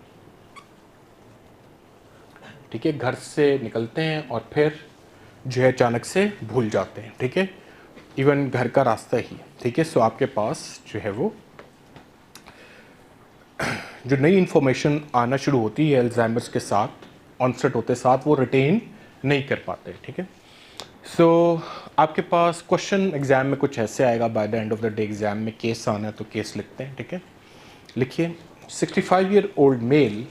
ठीक है। घर से निकलते हैं और फिर जो है अचानक से भूल जाते हैं, ठीक है, इवन घर का रास्ता ही, ठीक है। सो आपके पास जो है वो जो नई इन्फॉर्मेशन आना शुरू होती है अल्जाइमर्स के साथ ऑनसेट होते साथ वो रिटेन नहीं कर पाते, ठीक है। सो आपके पास क्वेश्चन एग्जाम में कुछ ऐसे आएगा, by the end of the day exam में केस आना है तो केस लिखते हैं, ठीक है। लिखिए 65-year-old male,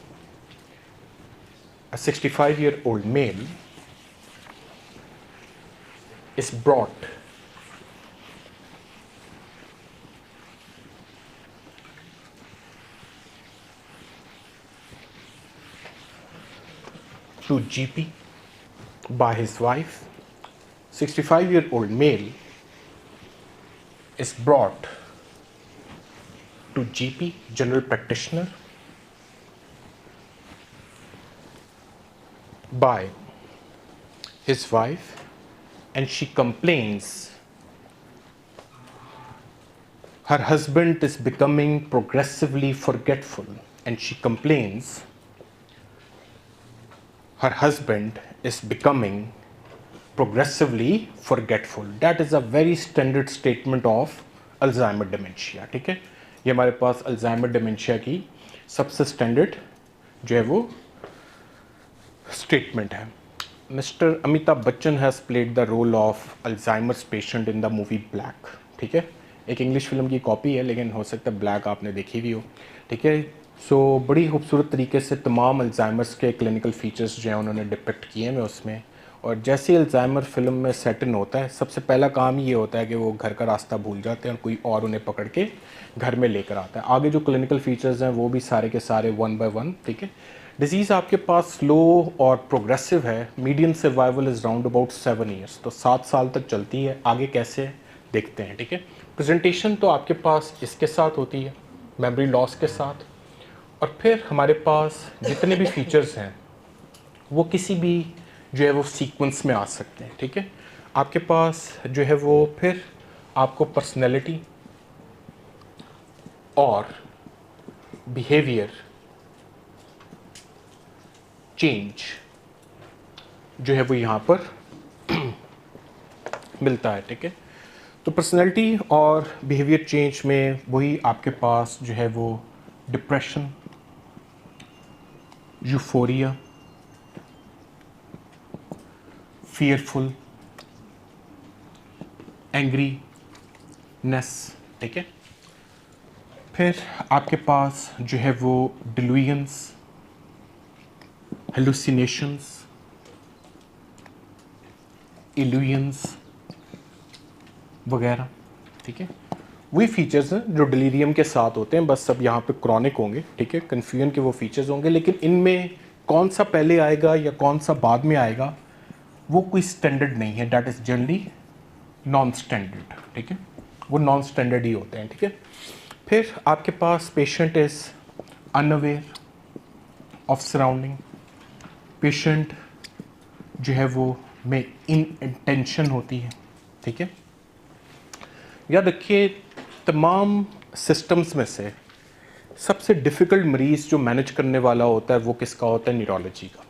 a 65-year-old male is brought to GP by his wife. 65-year-old male is brought to GP, general practitioner, by his wife, and she complains her husband is becoming progressively forgetful and she complains her husband is becoming progressively forgetful. That is a very standard statement of Alzheimer dementia. ठीक है, ये हमारे पास Alzheimer dementia की सबसे standard जो है वो statement है. Mister Amitabh Bachchan has played the role of Alzheimer's patient in the movie Black. ठीक है, एक इंग्लिश फिल्म की कॉपी है लेकिन हो सकता है ब्लैक आपने देखी भी हो. ठीक है, सो बड़ी खूबसूरत तरीके से तमाम अल्जाइमर्स के क्लिनिकल फीचर्स जो हैं उन्होंने डिपिक्ट किए हैं उसमें. और जैसे ही अल्जाइमर फिल्म में सेट इन होता है, सबसे पहला काम ये होता है कि वो घर का रास्ता भूल जाते हैं और कोई और उन्हें पकड़ के घर में लेकर आता है. आगे जो क्लिनिकल फीचर्स हैं वो भी सारे के सारे वन बाय वन. ठीक है, डिजीज़ आपके पास स्लो और प्रोग्रेसिव है. Median survival is round about 7 years, तो 7 साल तक चलती है. आगे कैसे देखते हैं. ठीक है, प्रेजेंटेशन तो आपके पास इसके साथ होती है, मेमोरी लॉस के साथ. और फिर हमारे पास जितने भी फीचर्स हैं वो किसी भी जो है वो सीक्वेंस में आ सकते हैं. ठीक है, आपके पास जो है वो फिर आपको पर्सनैलिटी और बिहेवियर चेंज जो है वो यहाँ पर मिलता है. ठीक है, तो पर्सनैलिटी और बिहेवियर चेंज में वही आपके पास जो है वो डिप्रेशन, यूफोरिया, fearful, एंग्रीनेस. ठीक है, फिर आपके पास जो है वो डिल्यूजन्स, हेलुसिनेशंस, इल्यूजन्स वगैरह. ठीक है, वही फीचर्स हैं जो डिलीरियम के साथ होते हैं, बस सब यहाँ पे क्रॉनिक होंगे. ठीक है, कन्फ्यूजन के वो फीचर्स होंगे, लेकिन इनमें कौन सा पहले आएगा या कौन सा बाद में आएगा वो कोई स्टैंडर्ड नहीं है. That is generally non standard. ठीक है, वो नॉन स्टैंडर्ड ही होते हैं. ठीक है, फिर आपके पास patient is unaware of surrounding. Patient जो है वो में इनटेंशन होती है. ठीक है, याद रखिए तमाम सिस्टम्स में से सबसे डिफ़िकल्ट मरीज़ जो मैनेज करने वाला होता है वो किसका होता है? न्यूरोलॉजी का.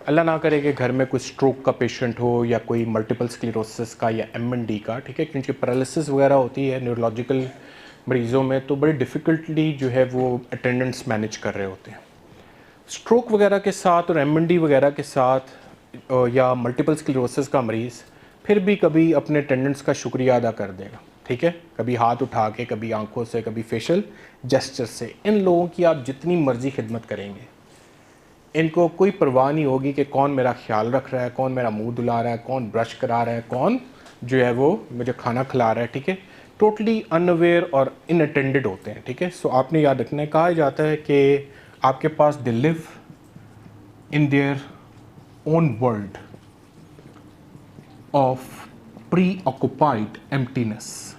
अल्लाह ना करे कि घर में कोई स्ट्रोक का पेशेंट हो या कोई मल्टीपल स्क्लेरोसिस का या MND का. ठीक है, क्योंकि पैरालिसिस वगैरह होती है न्यूरोलॉजिकल मरीज़ों में, तो बड़ी डिफ़िकल्टली जो है वो अटेंडेंट्स मैनेज कर रहे होते हैं. स्ट्रोक वगैरह के साथ और MND वगैरह के साथ या मल्टीपल स्क्लेरोसिस का मरीज़ फिर भी कभी अपने अटेंडेंट्स का शुक्रिया अदा कर देगा. ठीक है, कभी हाथ उठा के, कभी आंखों से, कभी फेशियल जेस्चर से. इन लोगों की आप जितनी मर्जी खिदमत करेंगे, इनको कोई परवाह नहीं होगी कि कौन मेरा ख्याल रख रहा है, कौन मेरा मुंह धुला रहा है, कौन ब्रश करा रहा है, कौन जो है वो मुझे खाना खिला रहा है. ठीक है, टोटली अनअवेयर और इनअटेंडेड होते हैं. ठीक है, सो आपने याद रखना है, कहा जाता है कि आपके पास they live in their own world of preoccupied emptiness.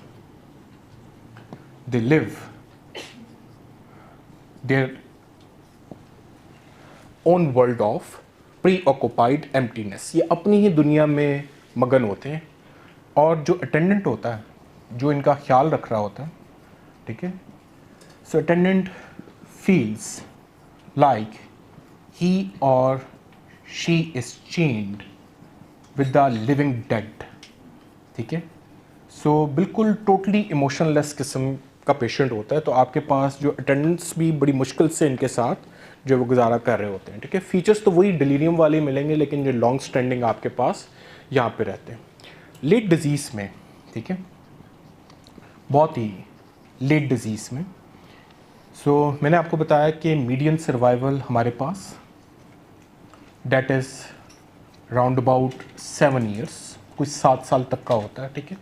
They live their own world of preoccupied emptiness. ये अपनी ही दुनिया में मगन होते हैं. और जो अटेंडेंट होता है, जो इनका ख्याल रख रहा होता है, ठीक है, सो अटेंडेंट फील्स लाइक ही और she is chained with the living dead. ठीक है, सो बिल्कुल टोटली इमोशनलेस किस्म का पेशेंट होता है. तो आपके पास जो अटेंडेंट्स भी बड़ी मुश्किल से इनके साथ जो वो गुजारा कर रहे होते हैं. ठीक है, फीचर्स तो वही डिलीरियम वाले मिलेंगे, लेकिन जो लॉन्ग स्टैंडिंग आपके पास यहाँ पे रहते हैं. लेट डिजीज़ में, ठीक है, बहुत ही लेट डिजीज़ में, सो मैंने आपको बताया कि मीडियन सर्वाइवल हमारे पास that is round about 7 years, कुछ 7 साल तक का होता है. ठीक है,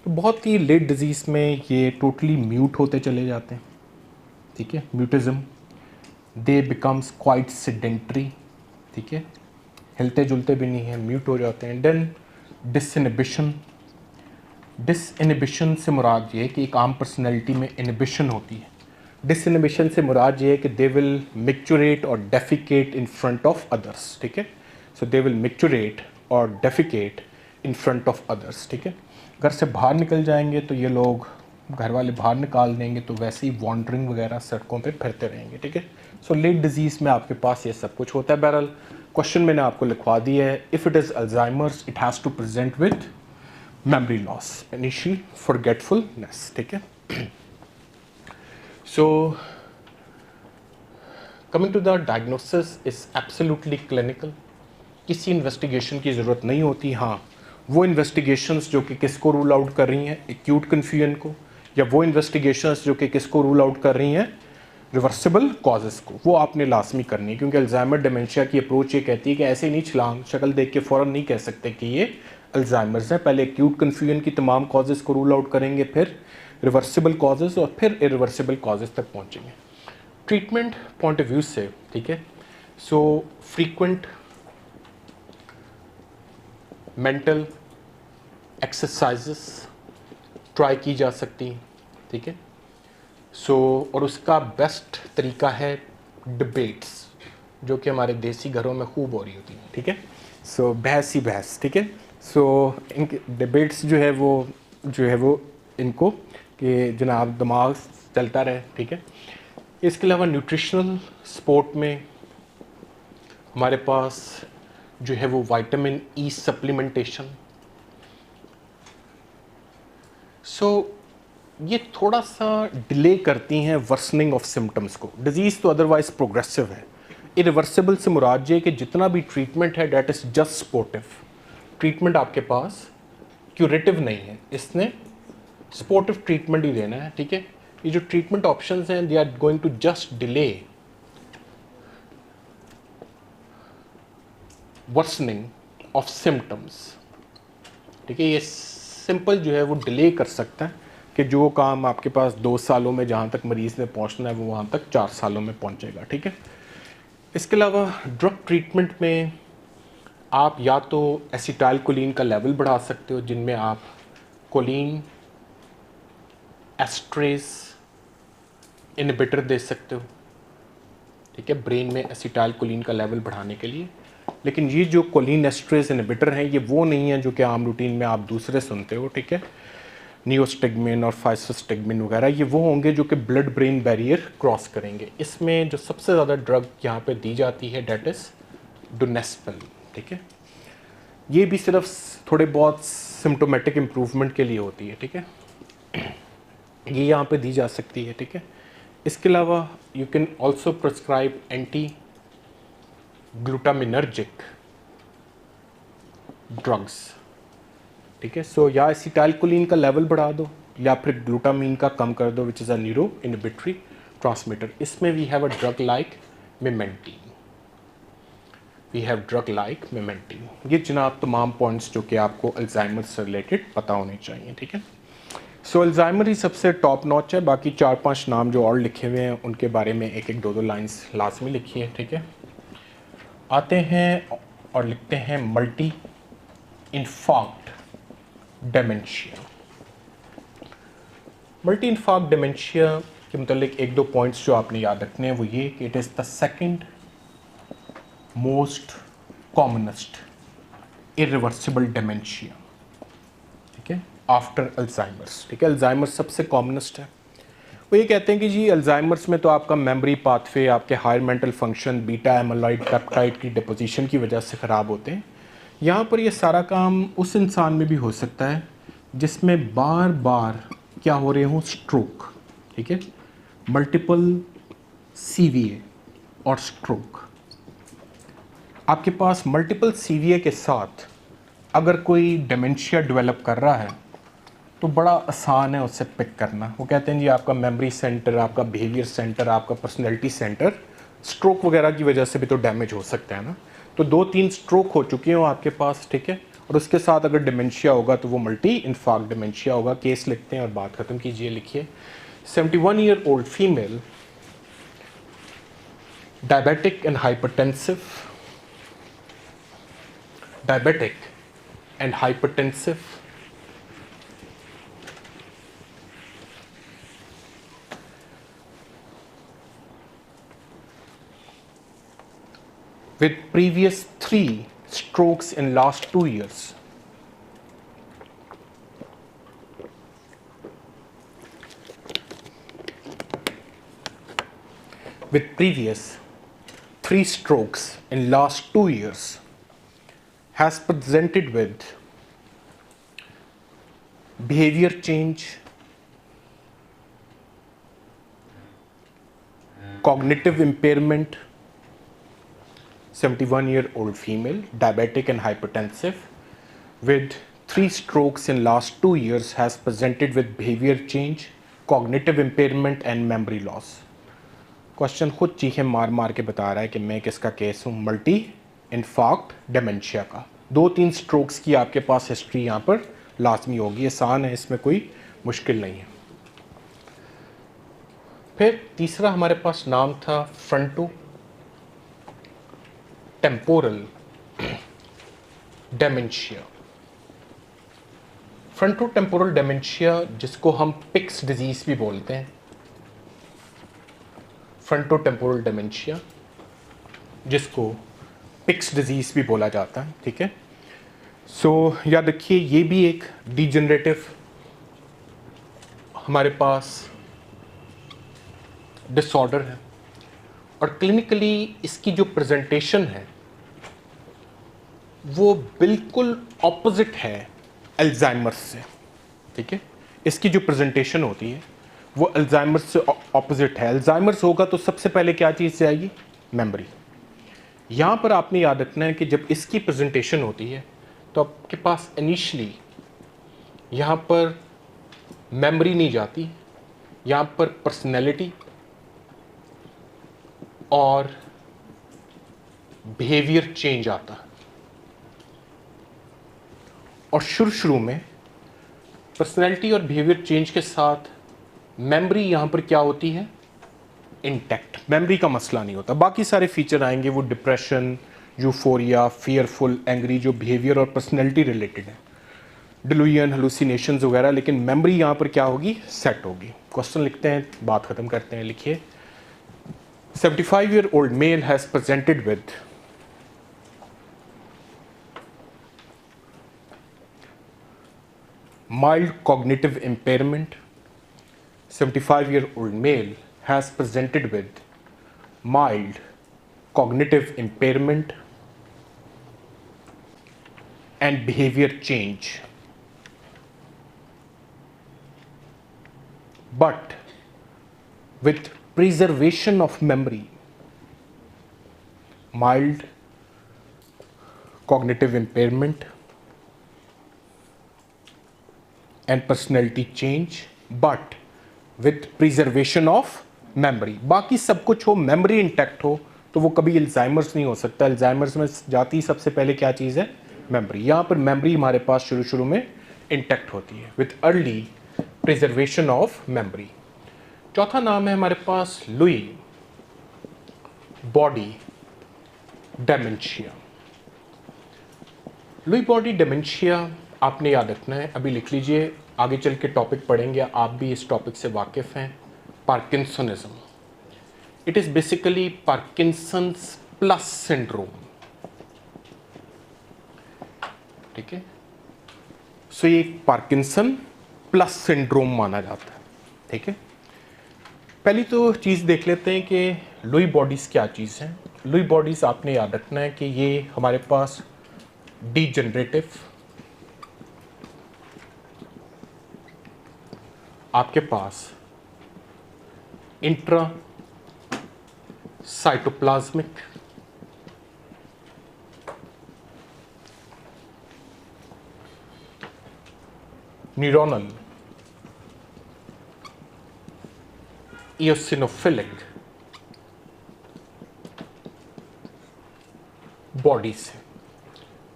तो बहुत ही लेट डिजीज़ में ये टोटली म्यूट होते चले जाते हैं. ठीक है, म्यूटिज़म, दे बिकम्स क्वाइट सेडेंट्री. ठीक है, हिलते जुलते भी नहीं हैं, म्यूट हो जाते हैं. देन डिसइनहिबिशन. डिसइनहिबिशन से मुराद ये है कि एक आम पर्सनैलिटी में इनहिबिशन होती है. डिसइनहिबिशन से मुराद ये है कि दे विल मिक्चुरेट और defecate in front of others. ठीक है, सो दे विल मिक्चुरेट और defecate in front of others. ठीक है, घर से बाहर निकल जाएंगे तो ये लोग घर वाले बाहर निकाल देंगे तो वैसे ही वॉन्डरिंग वगैरह सड़कों पे फिरते रहेंगे, ठीक है। सो लेट डिजीज़ में आपके पास ये सब कुछ होता है। बहरहाल क्वेश्चन मैंने आपको लिखवा दिया है, if it is Alzheimer's it has to present with memory loss, initial forgetfulness, ठीक है। So coming to the diagnosis is absolutely clinical, किसी इन्वेस्टिगेशन की ज़रूरत नहीं होती। हाँ, वो इन्वेस्टिगेशंस जो कि किसको रूल आउट कर रही हैं, एक्यूट कन्फ्यूजन को, या वो इन्वेस्टिगेशंस जो कि किसको रूल आउट कर रही हैं, रिवर्सिबल कॉजेज़ को, वो आपने लाजमी करनी है। क्योंकि अल्जाइमर डिमेंशिया की अप्रोच ये कहती है कि ऐसे नहीं छलांग शक्ल देख के फ़ौरन नहीं कह सकते कि ये अल्जाइमर्स है। पहले एक्यूट कन्फ्यूजन की तमाम कॉजेज़ को रूल आउट करेंगे, फिर रिवर्सिबल कॉजेज़ और फिर इरिवर्सिबल कॉजेज़ तक पहुँचेंगे। ट्रीटमेंट पॉइंट ऑफ व्यू से, ठीक है, सो फ्रीक्वेंट मेंटल एक्सरसाइजेस ट्राई की जा सकती हैं, ठीक है। सो और उसका बेस्ट तरीका है डिबेट्स, जो कि हमारे देसी घरों में खूब हो रही होती हैं, ठीक है। सो बहस ही बहस, ठीक है। सो इनके डिबेट्स जो है वो इनको कि जनाब दिमाग चलता रहे, ठीक है। इसके अलावा न्यूट्रिशनल स्पोर्ट में हमारे पास जो है वो विटामिन ई सप्लीमेंटेशन। सो ये थोड़ा सा डिले करती हैं वर्सनिंग ऑफ सिम्टम्स को। डिजीज़ तो अदरवाइज प्रोग्रेसिव है। इरिवर्सिबल से मुराद ये कि जितना भी ट्रीटमेंट है that is just supportive. Treatment आपके पास क्यूरेटिव नहीं है, इसने सपोर्टिव ट्रीटमेंट ही देना है, ठीक है। ये जो ट्रीटमेंट ऑप्शंस हैं they are going to just delay worsening of symptoms, ठीक है। ये सिंपल जो है वो डिले कर सकता है कि जो काम आपके पास 2 सालों में जहाँ तक मरीज़ ने पहुँचना है वो वहाँ तक 4 सालों में पहुँचेगा, ठीक है। इसके अलावा ड्रग ट्रीटमेंट में आप या तो एसिटाइल कोलिन का लेवल बढ़ा सकते हो, जिनमें आप कोलिन एस्ट्रेस इनहिबिटर दे सकते हो, ठीक है, ब्रेन में एसिटाइल कोलिन का लेवल बढ़ाने के लिए। लेकिन ये जो कोलिन एस्ट्रेस इनहिबिटर हैं ये वो नहीं है जो कि आम रूटीन में आप दूसरे सुनते हो, ठीक है। नियोस्टिग्मिन और फाइसोस्टिग्मिन वगैरह ये वो होंगे जो कि ब्लड ब्रेन बैरियर क्रॉस करेंगे। इसमें जो सबसे ज़्यादा ड्रग यहाँ पे दी जाती है डेट इज़ डोनेस्पल, ठीक है। ये भी सिर्फ थोड़े बहुत सिम्टोमेटिक इम्प्रूवमेंट के लिए होती है, ठीक है। ये यहाँ पे दी जा सकती है, ठीक है। इसके अलावा you can also prescribe anti glutaminergic drugs, ठीक है। सो या एसिटाइलकोलिन का लेवल बढ़ा दो या फिर ग्लूटामीन का कम कर दो, which is a neuro inhibitory transmitter. इसमें we have a drug like memantine, ये जनाब तमाम पॉइंट्स जो कि आपको अल्जाइमर से रिलेटेड पता होने चाहिए, ठीक है। सो अल्जाइमर ही सबसे टॉप नॉच है। बाकी 4-5 नाम जो और लिखे हुए हैं उनके बारे में 1-1, 2-2 लाइन्स लाजमी लिखी है, ठीक है। आते हैं और लिखते हैं multi infarct dementia. Multi infarct dementia के मतलब 1-2 पॉइंट्स जो आपने याद रखने हैं वो ये कि it is the second most commonest irreversible dementia, ठीक है, आफ्टर अल्जाइमर्स, ठीक है। अल्जाइमर्स सबसे कॉमनेस्ट है। वो ये कहते हैं कि जी अल्जाइमर्स में तो आपका मेमोरी पाथवे, आपके higher mental function, beta amyloid peptide की डिपोजिशन की वजह से ख़राब होते हैं। यहाँ पर ये सारा काम उस इंसान में भी हो सकता है जिसमें बार बार क्या हो रहे हों, स्ट्रोक, ठीक है, मल्टीपल सीवीए और स्ट्रोक। आपके पास मल्टीपल सीवीए के साथ अगर कोई डिमेंशिया डेवलप कर रहा है तो बड़ा आसान है उससे पिक करना। वो कहते हैं जी आपका मेमोरी सेंटर, आपका बिहेवियर सेंटर, आपका पर्सनैलिटी सेंटर स्ट्रोक वगैरह की वजह से भी तो डैमेज हो सकता है ना। तो 2-3 स्ट्रोक हो चुके हो आपके पास, ठीक है, और उसके साथ अगर डिमेंशिया होगा तो वो मल्टी इन्फार्क्ट डिमेंशिया होगा। केस लिखते हैं और बात ख़त्म कीजिए। लिखिए 71 year old female, diabetic and hypertensive, with previous 3 strokes in last 2 years. with previous 3 strokes in last 2 years has presented with behavior change, cognitive impairment, 71-year-old female, diabetic and hypertensive, with 3 strokes in last 2 years has presented with behavior change, cognitive impairment and memory loss. Question खुद चीखें मार मार के बता रहा है कि मैं किसका केस हूँ, मल्टी इन्फार्क्ट डेमेंशिया का। 2-3 स्ट्रोक्स की आपके पास हिस्ट्री यहाँ पर लाजमी होगी, आसान है, इसमें कोई मुश्किल नहीं है। फिर तीसरा हमारे पास नाम था fronto temporal dementia. Fronto temporal dementia जिसको हम पिक्स डिजीज भी बोलते हैं, फ्रंटो टेम्पोरल डेमेंशिया जिसको पिक्स डिजीज भी बोला जाता है, ठीक है। सो याद रखिए ये भी एक डिजेनरेटिव हमारे पास डिसऑर्डर है और क्लिनिकली इसकी जो प्रेजेंटेशन है वो बिल्कुल ऑपोजिट है अल्जाइमर्स से, ठीक है। इसकी जो प्रेजेंटेशन होती है वो अल्जाइमर्स से ऑपोजिट है। अल्जाइमर्स होगा तो सबसे पहले क्या चीज़ से आएगी, मेमोरी। यहाँ पर आपने याद रखना है कि जब इसकी प्रेजेंटेशन होती है तो आपके पास इनिशियली यहाँ पर मेमोरी नहीं जाती, यहाँ पर पर्सनैलिटी और बिहेवियर चेंज आता है। और शुरू में पर्सनैलिटी और बिहेवियर चेंज के साथ मेमोरी यहाँ पर क्या होती है, इंटैक्ट। मेमोरी का मसला नहीं होता, बाकी सारे फीचर आएंगे, वो डिप्रेशन, यूफोरिया, फियरफुल, एंग्री, जो बिहेवियर और पर्सनैलिटी रिलेटेड है, डिलूजन, हेलुसिनेशंस वगैरह, लेकिन मेमोरी यहाँ पर क्या होगी, सेट होगी। क्वेश्चन लिखते हैं, बात ख़त्म करते हैं। लिखिए 75-year-old male has presented with mild cognitive impairment. 75-year-old male has presented with mild cognitive impairment and behavior change, but with preservation of memory, mild cognitive impairment and personality change, but with preservation of memory। बाकी सब कुछ हो, memory intact हो, तो वो कभी Alzheimer's नहीं हो सकता। अल्जाइमर्स में जाती सबसे पहले क्या चीज़ है, मेमोरी। यहाँ पर मेमोरी हमारे पास शुरू में इंटैक्ट होती है with early preservation of memory. चौथा नाम है हमारे पास Lewy body dementia. Lewy body dementia आपने याद रखना है, अभी लिख लीजिए, आगे चल के टॉपिक पढ़ेंगे, आप भी इस टॉपिक से वाकिफ़ हैं। Parkinsonism, it is basically Parkinson's plus syndrome, ठीक है। सो ये पार्किंसन प्लस सिंड्रोम माना जाता है, ठीक है। पहली तो चीज़ देख लेते हैं कि लुई बॉडीज़ क्या चीज़ है। लुई बॉडीज़ आपने याद रखना है कि ये हमारे पास डीजनरेटिव, आपके पास intracytoplasmic, neuronal, eosinophilic bodies है।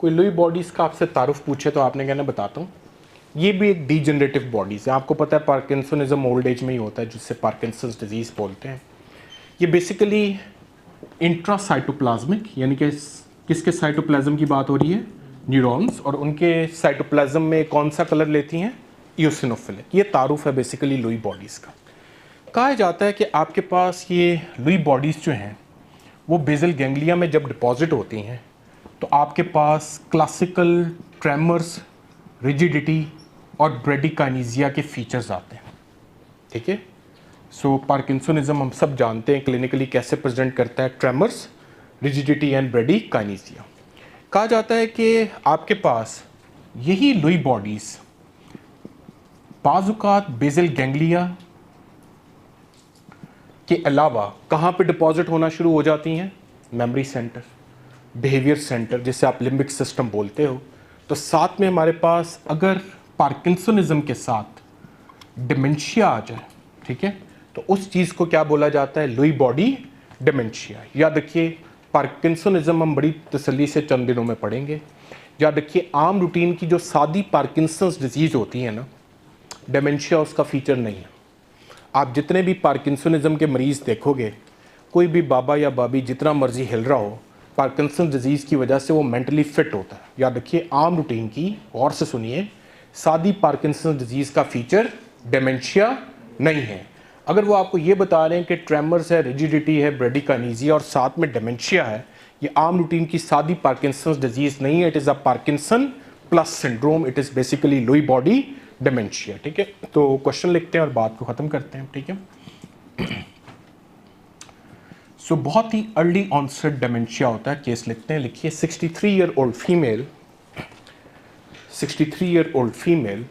कोई लुई बॉडीज का आपसे तारुफ पूछे तो आपने कहना बताता हूँ, ये भी एक डीजनरेटिव बॉडीज है। आपको पता है पार्किंसनिज्म ओल्ड एज में ही होता है, जिससे पार्किंसंस डिजीज बोलते हैं। ये बेसिकली इंट्रासाइटोप्लाज्मिक, यानी कि किसके साइटोप्लाज्म की बात हो रही है, न्यूरॉन्स, और उनके साइटोप्लाज्म में कौन सा कलर लेती हैं, इयोसिनोफिलिक। ये तारुफ है बेसिकली लुई बॉडीज़ का। कहा जाता है कि आपके पास ये लुई बॉडीज़ जो हैं वो बेसल गैंग्लिया में जब डिपॉजिट होती हैं तो आपके पास क्लासिकल ट्रेमर्स, रिजिडिटी और ब्रेडिकाइनेसिया के फीचर्स आते हैं, ठीक है। सो पार्किंसोनिज्म हम सब जानते हैं क्लिनिकली कैसे प्रेजेंट करता है, ट्रेमर्स, रिजिडिटी एंड ब्रेडिकाइनेसिया। कहा जाता है कि आपके पास यही लुई बॉडीज बाजुकात बेजल गैंग्लिया के अलावा कहाँ पे डिपॉजिट होना शुरू हो जाती हैं? मेमोरी सेंटर, बिहेवियर सेंटर, जिसे आप लिम्बिक सिस्टम बोलते हो। तो साथ में हमारे पास अगर पार्किंसोनिज्म के साथ डिमेंशिया आ जाए, ठीक है, तो उस चीज़ को क्या बोला जाता है? Louis body dementia. याद रखिए पार्किंसोनिज्म हम बड़ी तसल्ली से चंद दिनों में पढ़ेंगे। याद रखिए आम रूटीन की जो सादी पार्किंसंस डिजीज़ होती है ना, डिमेंशिया उसका फीचर नहीं है। आप जितने भी पार्किंसोनिज्म के मरीज़ देखोगे, कोई भी बाबा या बाबी जितना मर्जी हिल रहा हो, पार्किंसन डिजीज़ की वजह से वो मेंटली फिट होता है। याद रखिए आम रूटीन की, गौर से सुनिए, सादी पार्किंसन डिजीज़ का फीचर डिमेंशिया नहीं है। अगर वो आपको ये बता रहे हैं कि ट्रेमर्स है, रिजिडिटी है, ब्रेडिकाइनेसिया और साथ में डिमेंशिया है, ये आम रूटीन की सादी पार्किंसन डिजीज़ नहीं है। It is a Parkinson plus syndrome, it is basically Louis body dementia. ठीक है, तो क्वेश्चन लिखते हैं और बात को ख़त्म करते हैं। ठीक है, सो बहुत ही अर्ली ऑनसेट डिमेंशिया होता है। केस लिखते हैं, लिखिए 63-year-old female, 63-year-old female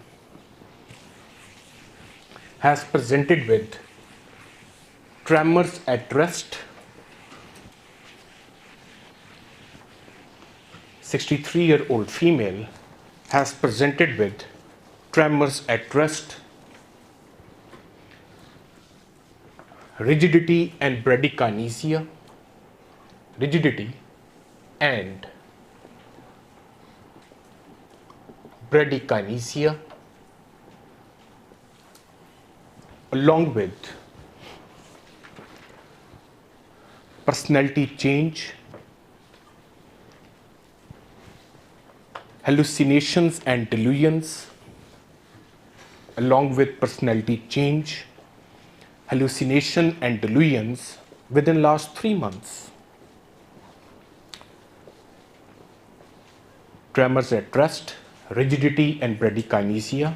has presented with tremors at rest, 63-year-old female has presented with tremors at rest, rigidity and bradykinesia, rigidity and bradykinesia, along with personality change, hallucinations and delusions, along with personality change, hallucination and delusions within last 3 months. Tremors at rest, rigidity and bradykinesia,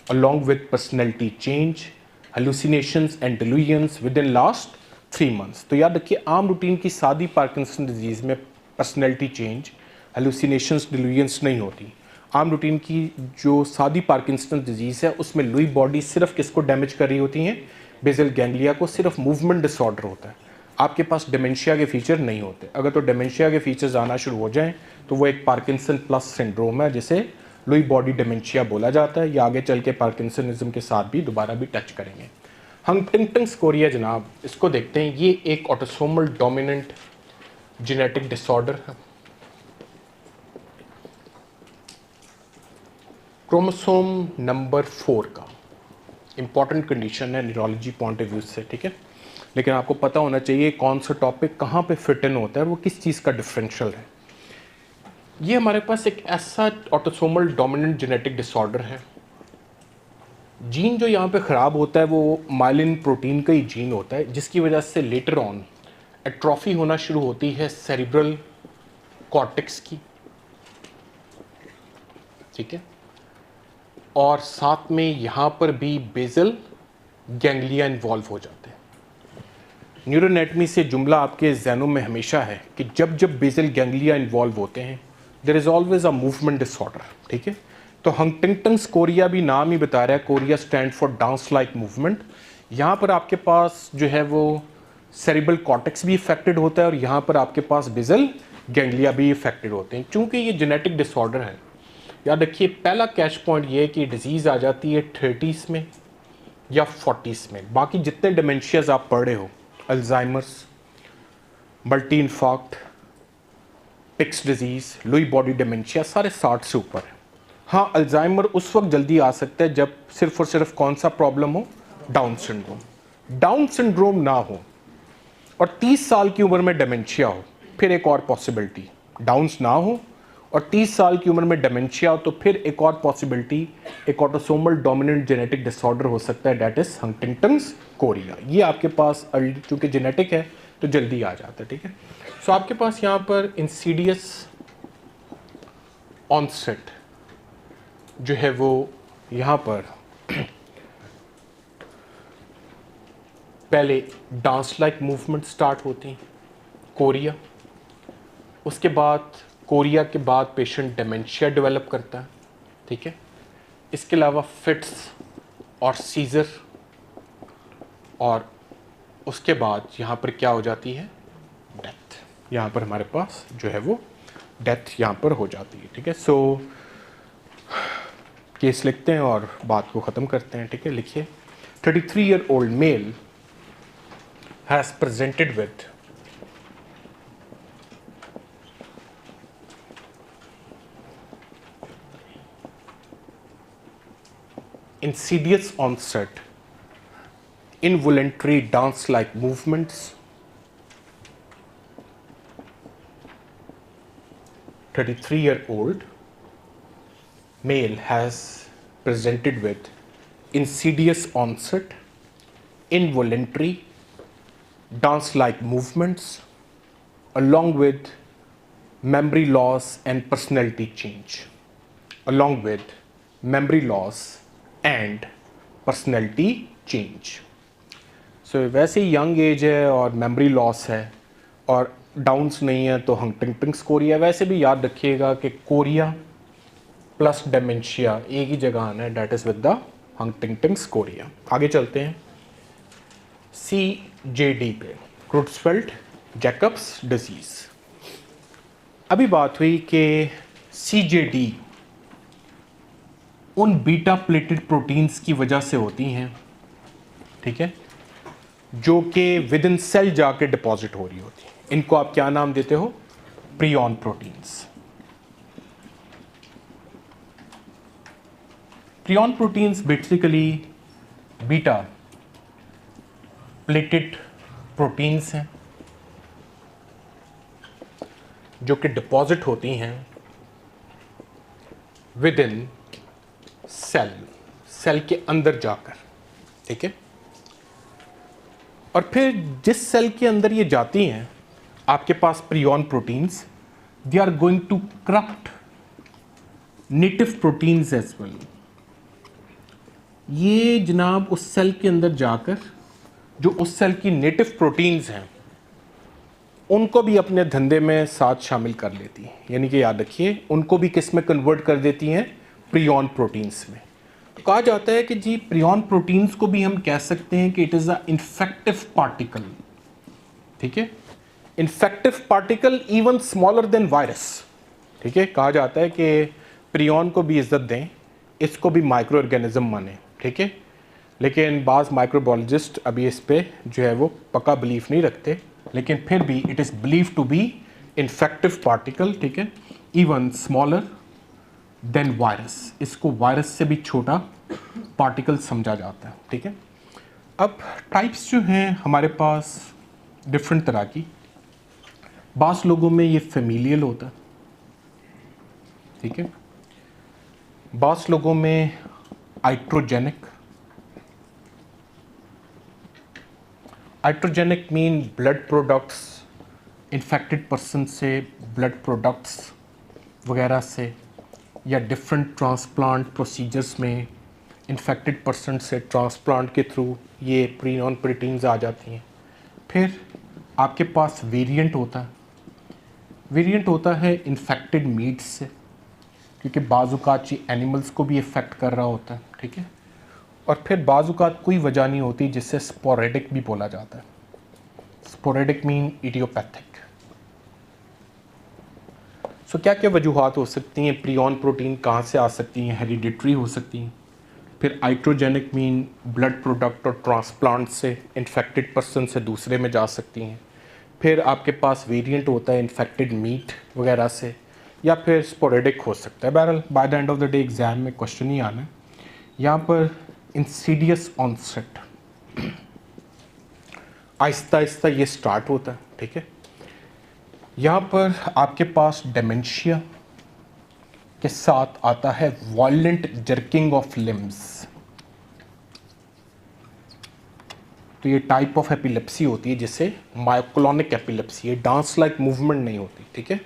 along with personality change, hallucinations and delusions within last 3 months. तो याद रखिए आम routine की सादी Parkinson disease में personality change, hallucinations, delusions नहीं होती। आम रूटीन की जो सादी पार्किंसन डिजीज़ है उसमें लुई बॉडी सिर्फ किसको डैमेज कर रही होती हैं? बेजल गैंग्लिया को। सिर्फ मूवमेंट डिसऑर्डर होता है, आपके पास डिमेंशिया के फीचर नहीं होते। अगर तो डिमेंशिया के फीचर्स आना शुरू हो जाएं तो वो एक पार्किंसन प्लस सिंड्रोम है, जिसे लुई बॉडी डिमेंशिया बोला जाता है। या आगे चल के पार्किंसनिज्म के साथ भी दोबारा भी टच करेंगे। हंटिंगटन कोरिया जनाब, इसको देखते हैं। ये एक ऑटोसोमल डोमिनेंट जेनेटिक डिसऑर्डर है, क्रोमोसोम नंबर 4 का इंपॉर्टेंट कंडीशन है न्यूरोलॉजी पॉइंट ऑफ व्यू से। ठीक है, लेकिन आपको पता होना चाहिए कौन सा टॉपिक कहाँ पे फिट इन होता है, वो किस चीज़ का डिफरेंशियल है। ये हमारे पास एक ऐसा ऑटोसोमल डोमिनेंट जेनेटिक डिसऑर्डर है। जीन जो यहाँ पे ख़राब होता है वो माइलिन प्रोटीन का ही जीन होता है, जिसकी वजह से लेटर ऑन एट्रोफी होना शुरू होती है सेरिब्रल कॉर्टेक्स की। ठीक है, और साथ में यहाँ पर भी बेजल गैंग्लिया इन्वॉल्व हो जाते हैं। न्यूरोएनाटमी से जुमला आपके जहनों में हमेशा है कि जब जब बेजल गैंग्लिया इन्वॉल्व होते हैं there is always a movement disorder. ठीक है, तो हंटिंगटन्स कोरिया भी नाम ही बता रहा है, Korea stand for dance like movement. यहाँ पर आपके पास जो है वो सेरिब्रल कॉर्टेक्स भी इफेक्टेड होता है और यहाँ पर आपके पास बेजल गैंग्लिया भी इफेक्टेड होते हैं। चूँकि ये जेनेटिक डिसऑर्डर है, याद रखिए पहला कैच पॉइंट ये है कि डिजीज़ आ जाती है 30s में या 40s में। बाकी जितने डिमेंशियाज आप पढ़ रहे हो, Alzheimer's, multi infarct, Pick's disease, Lewy body dementia, सारे 60 से ऊपर है। हाँ, अल्जाइमर उस वक्त जल्दी आ सकता है जब सिर्फ और सिर्फ कौन सा प्रॉब्लम हो? Down syndrome. डाउन सिंड्रोम ना हो और 30 साल की उम्र में डिमेंशिया हो, फिर एक और पॉसिबिलिटी। डाउन्स ना हो और 30 साल की उम्र में डिमेंशिया हो तो फिर एक और पॉसिबिलिटी, एक ऑटोसोमल डोमिनेंट जेनेटिक डिसऑर्डर हो सकता है, डेट इज हंटिंगटन्स कोरिया। ये आपके पास चूँकि जेनेटिक है तो जल्दी आ जाता है। ठीक है, सो आपके पास यहाँ पर इंसीडियस ऑनसेट जो है वो यहाँ पर पहले डांस लाइक मूवमेंट स्टार्ट होती हैं, कोरिया। उसके बाद कोरिया के बाद पेशेंट डेमेंशिया डेवलप करता है, ठीक है। इसके अलावा फिट्स और सीजर, और उसके बाद यहाँ पर क्या हो जाती है, डेथ। यहाँ पर हमारे पास जो है वो डेथ यहाँ पर हो जाती है, ठीक है। सो केस लिखते हैं और बात को ख़त्म करते हैं, ठीक है। लिखिए, 33-year-old male has presented with insidious onset, involuntary dance-like movements, 33-year-old male has presented with insidious onset, involuntary dance-like movements, along with memory loss and personality change. Along with memory loss and personality change. So वैसे ही young age है और memory loss है और downs नहीं है तो Huntington's Korea. वैसे भी याद रखिएगा कि कोरिया प्लस डेमेंशिया एक ही जगह आना है, that is with the Huntington's chorea. आगे चलते हैं CJD पे, क्रुट्सफेल्ट जैकब्स डिजीज। अभी बात हुई कि CJD उन बीटा प्लेटेड प्रोटीन्स की वजह से होती हैं, ठीक है, जो कि विद इन सेल जाके डिपॉजिट हो रही होती है। इनको आप क्या नाम देते हो, prion proteins. Prion proteins basically beta pleated proteins हैं जो कि डिपॉजिट होती हैं विद इन सेल के अंदर जाकर, ठीक है। और फिर जिस सेल के अंदर ये जाती हैं, आपके पास prion proteins, they are going to corrupt native proteins as well. ये जनाब उस सेल के अंदर जाकर जो उस सेल की नेटिव प्रोटीन्स हैं उनको भी अपने धंधे में साथ शामिल कर लेती हैं। यानी कि याद रखिए, उनको भी किस में कन्वर्ट कर देती हैं, प्रियॉन प्रोटीन्स में। तो कहा जाता है कि जी प्रियॉन प्रोटीन्स को भी हम कह सकते हैं कि it is a infective particle, ठीक है। Infective particle even smaller than virus, ठीक है। कहा जाता है कि प्रियॉन को भी इज्जत दें, इसको भी माइक्रो ऑर्गेनिज्म माने, ठीक है। लेकिन बाज़ माइक्रोबायोलॉजिस्ट अभी इस पे जो है वो पक्का बिलीफ नहीं रखते, लेकिन फिर भी it is believe to be infective particle, ठीक है, इवन स्मॉलर देन वायरस। इसको वायरस से भी छोटा पार्टिकल समझा जाता है, ठीक है। अब टाइप्स जो हैं हमारे पास डिफरेंट तरह की। बास लोगों में ये फेमिलियल होता है, ठीक है। बास लोगों में iatrogenic. Iatrogenic mean blood products, infected person से ब्लड प्रोडक्ट्स वगैरह से, या डिफरेंट ट्रांसप्लांट प्रोसीजर्स में इन्फेक्टेड पर्सन से ट्रांसप्लांट के थ्रू ये प्रियॉन प्रोटीन्स आ जाती हैं। फिर आपके पास वेरिएंट होता है। वेरिएंट होता है इन्फेक्टेड मीट्स से, क्योंकि बाज़ुकात एनिमल्स को भी इफ़ेक्ट कर रहा होता है, ठीक है। और फिर बाज़ुकात कोई वजह नहीं होती जिससे स्पोरेडिक भी बोला जाता है। Sporadic mean idiopathic. सो क्या क्या वजूहात हो सकती हैं, प्रियॉन प्रोटीन कहाँ से आ सकती हैं, हेरिडिटरी हो सकती हैं। फिर आइट्रोजेनिक मीन ब्लड प्रोडक्ट और ट्रांसप्लांट से इन्फेक्टेड पर्सन से दूसरे में जा सकती हैं। फिर आपके पास वेरिएंट होता है इन्फेक्टेड मीट वगैरह से, या फिर स्पोरेडिक हो सकता है। बहरहाल by the end of the day exam में क्वेश्चन ही आना है। यहाँ पर इंसीडियस ऑनसेट, आहिस्ता आहिस्ता ये स्टार्ट होता है, ठीक है। यहाँ पर आपके पास डेमेंशिया के साथ आता है वायलेंट जर्किंग ऑफ लिम्स। तो ये टाइप ऑफ एपिलेप्सी होती है जिसे मायोक्लोनिक एपिलेप्सी है, डांस लाइक मूवमेंट नहीं होती, ठीक है।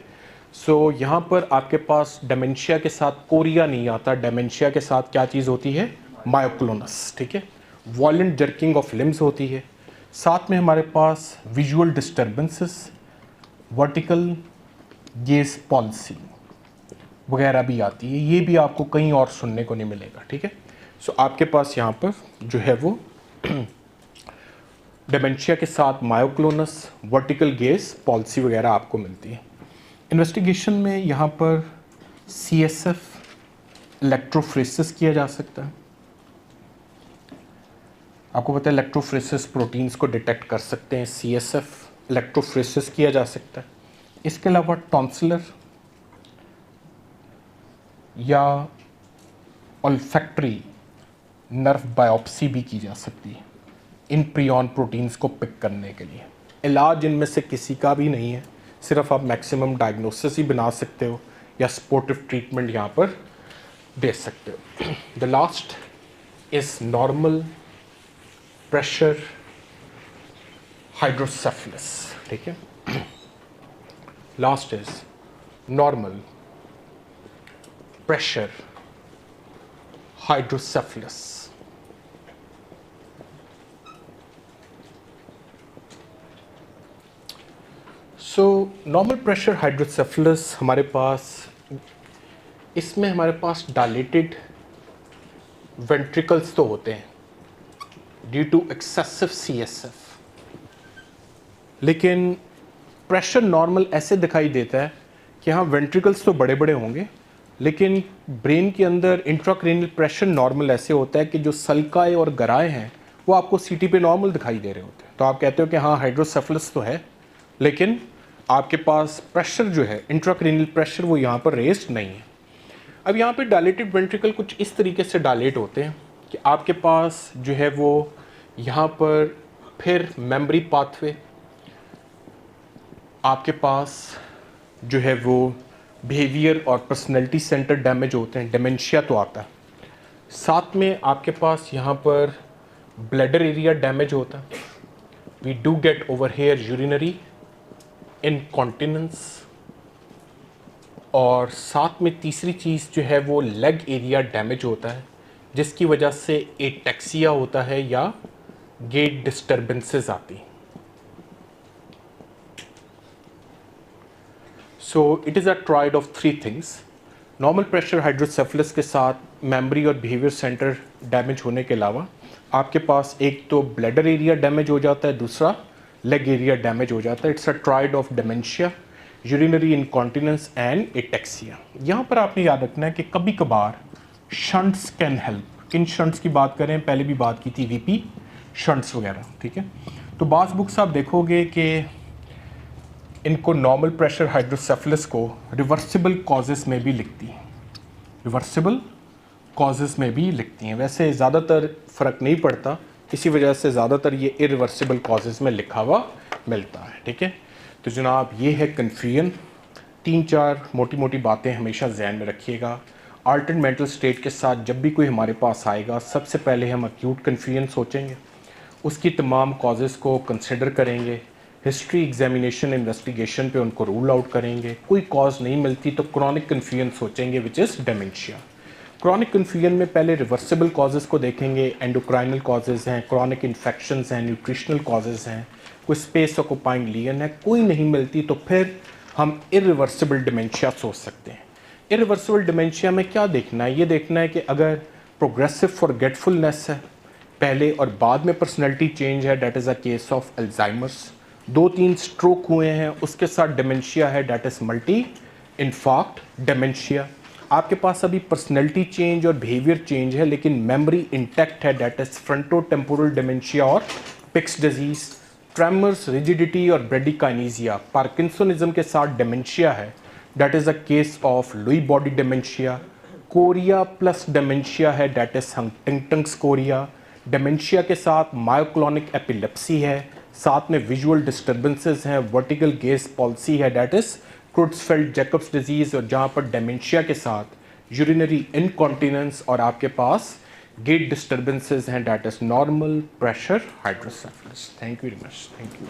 सो यहाँ पर आपके पास डेमेंशिया के साथ कोरिया नहीं आता, डेमेंशिया के साथ क्या चीज़ होती है, मायोक्लोनस, ठीक है। वायलेंट जर्किंग ऑफ लिम्स होती है। साथ में हमारे पास visual disturbances, vertical gaze palsy वगैरह भी आती है। ये भी आपको कहीं और सुनने को नहीं मिलेगा, ठीक है। सो आपके पास यहाँ पर जो है वो डिमेंशिया के साथ मायोक्लोनस, वर्टिकल गेज पॉलिसी वगैरह आपको मिलती है। इन्वेस्टिगेशन में यहाँ पर CSF इलेक्ट्रोफ्रेसिस किया जा सकता है। आपको पता है इलेक्ट्रोफ्रेसिस प्रोटीन्स को डिटेक्ट कर सकते हैं, CSF इलेक्ट्रोफ्रेसिस किया जा सकता है। इसके अलावा टॉन्सिलर या ऑल्फैक्टरी नर्व बायोप्सी भी की जा सकती है इन प्रियॉन प्रोटीन्स को पिक करने के लिए। इलाज इनमें से किसी का भी नहीं है, सिर्फ आप मैक्सिमम डायग्नोसिस ही बना सकते हो या सपोर्टिव ट्रीटमेंट यहाँ पर दे सकते हो। The last is normal pressure hydrocephalus, ठीक है। Last is normal pressure hydrocephalus. So normal pressure hydrocephalus हमारे पास, इसमें हमारे पास डायलेटेड वेंट्रिकल्स तो होते हैं ड्यू टू एक्सेसिव CSF, लेकिन प्रेशर नॉर्मल ऐसे दिखाई देता है कि हाँ वेंट्रिकल्स तो बड़े बड़े होंगे, लेकिन ब्रेन के अंदर इंट्राक्रेनियल प्रेशर नॉर्मल ऐसे होता है कि जो सल्काए और गराए हैं वो आपको CT पे नॉर्मल दिखाई दे रहे होते हैं। तो आप कहते हो कि हाँ हाइड्रोसेफलस तो है, लेकिन आपके पास प्रेशर जो है इंट्राक्रेनियल प्रेशर वो यहाँ पर रेस्ड नहीं है। अब यहाँ पे डायलेटेड वेंट्रिकल कुछ इस तरीके से डायलेट होते हैं कि आपके पास जो है वो यहाँ पर फिर मेमोरी पाथवे, आपके पास जो है वो बिहेवियर और पर्सनैलिटी सेंटर डैमेज होते हैं, डिमेंशिया तो आता है। साथ में आपके पास यहाँ पर ब्लैडर एरिया डैमेज होता है। We do get over here urinary incontinence, और साथ में तीसरी चीज़ जो है वो लेग एरिया डैमेज होता है, जिसकी वजह से एटेक्सिया होता है या गेट डिस्टर्बेंसेस आती हैं। So it is a tried of 3 things. Normal pressure hydrocephalus के साथ मेमोरी और बिहेवियर सेंटर डैमेज होने के अलावा आपके पास एक तो ब्लैडर एरिया डैमेज हो जाता है, दूसरा लेग एरिया डैमेज हो जाता है। It's a tried of dementia, urinary incontinence and ataxia. यहाँ पर आपने याद रखना है कि कभी कभार शंट्स कैन हेल्प। किन शंट्स की बात करें, पहले भी बात की थी, VP शंट्स वगैरह, ठीक है। तो बाज़ बुक्स आप देखोगे कि इनको नॉर्मल प्रेशर हाइड्रोसेफलस को रिवर्सिबल कॉजेज़ में भी लिखती हैं, रिवर्सिबल कॉजेज़ में भी लिखती हैं। वैसे ज़्यादातर फ़र्क नहीं पड़ता, इसी वजह से ज़्यादातर ये इरिवर्सिबल कॉजेज़ में लिखा हुआ मिलता है, ठीक है। तो जनाब ये है कन्फ्यूजन। 3-4 मोटी मोटी बातें हमेशा जहन में रखिएगा। अल्टर्ड मेंटल स्टेट के साथ जब भी कोई हमारे पास आएगा, सबसे पहले हम एक्यूट कन्फ्यूजन सोचेंगे, उसकी तमाम कॉजेज़ को कंसिडर करेंगे, हिस्ट्री एग्जामिनेशन इन्वेस्टिगेशन पे उनको रूल आउट करेंगे। कोई कॉज नहीं मिलती तो क्रॉनिक कन्फ्यूजन सोचेंगे which is dementia. Chronic confusion में पहले रिवर्सिबल कॉजेज़ को देखेंगे, एंडोक्राइनल कॉजेज़ हैं, क्रॉनिक इन्फेक्शंस हैं, न्यूट्रिशनल कॉजेज़ हैं, कोई स्पेस ऑक्यूपाइंग लीजन है, कोई नहीं मिलती तो फिर हम इरिवर्सिबल डिमेंशिया सोच सकते हैं। इरिवर्सिबल डिमेंशिया में क्या देखना है, ये देखना है कि अगर प्रोग्रेसिव फॉरगेटफुलनेस है पहले और बाद में पर्सनैलिटी चेंज है, that is a case of Alzheimer's. 2-3 stroke हुए हैं, उसके साथ डिमेंशिया है, that is multi infarct dementia. आपके पास अभी पर्सनैलिटी चेंज और बिहेवियर चेंज है लेकिन मेमोरी इंटैक्ट है, डैट इज़ फ्रंटोटेम्पोरल डिमेंशिया और पिक्स डिजीज़। ट्रेमर्स, रिजिडिटी और ब्रेडिकाइनेसिया, पार्किंसोनिज्म के साथ डिमेंशिया है, that is a case of Louis body dementia. Korea plus dementia है, that is Huntington's Korea. Dementia के साथ मायोक्लोनिक एपिलेप्सी है, साथ में विजुअल डिस्टर्बेंसेस हैं, वर्टिकल गेज पॉलिसी है, डैट इज़ क्रुट्सफेल्ड जैकब्स डिजीज़, और जहाँ पर डिमेंशिया के साथ यूरिनरी इनकॉन्टिनेंस और आपके पास गेट डिस्टर्बेंसेस हैं, that is normal pressure hydrocephalus. Thank you very much, thank you.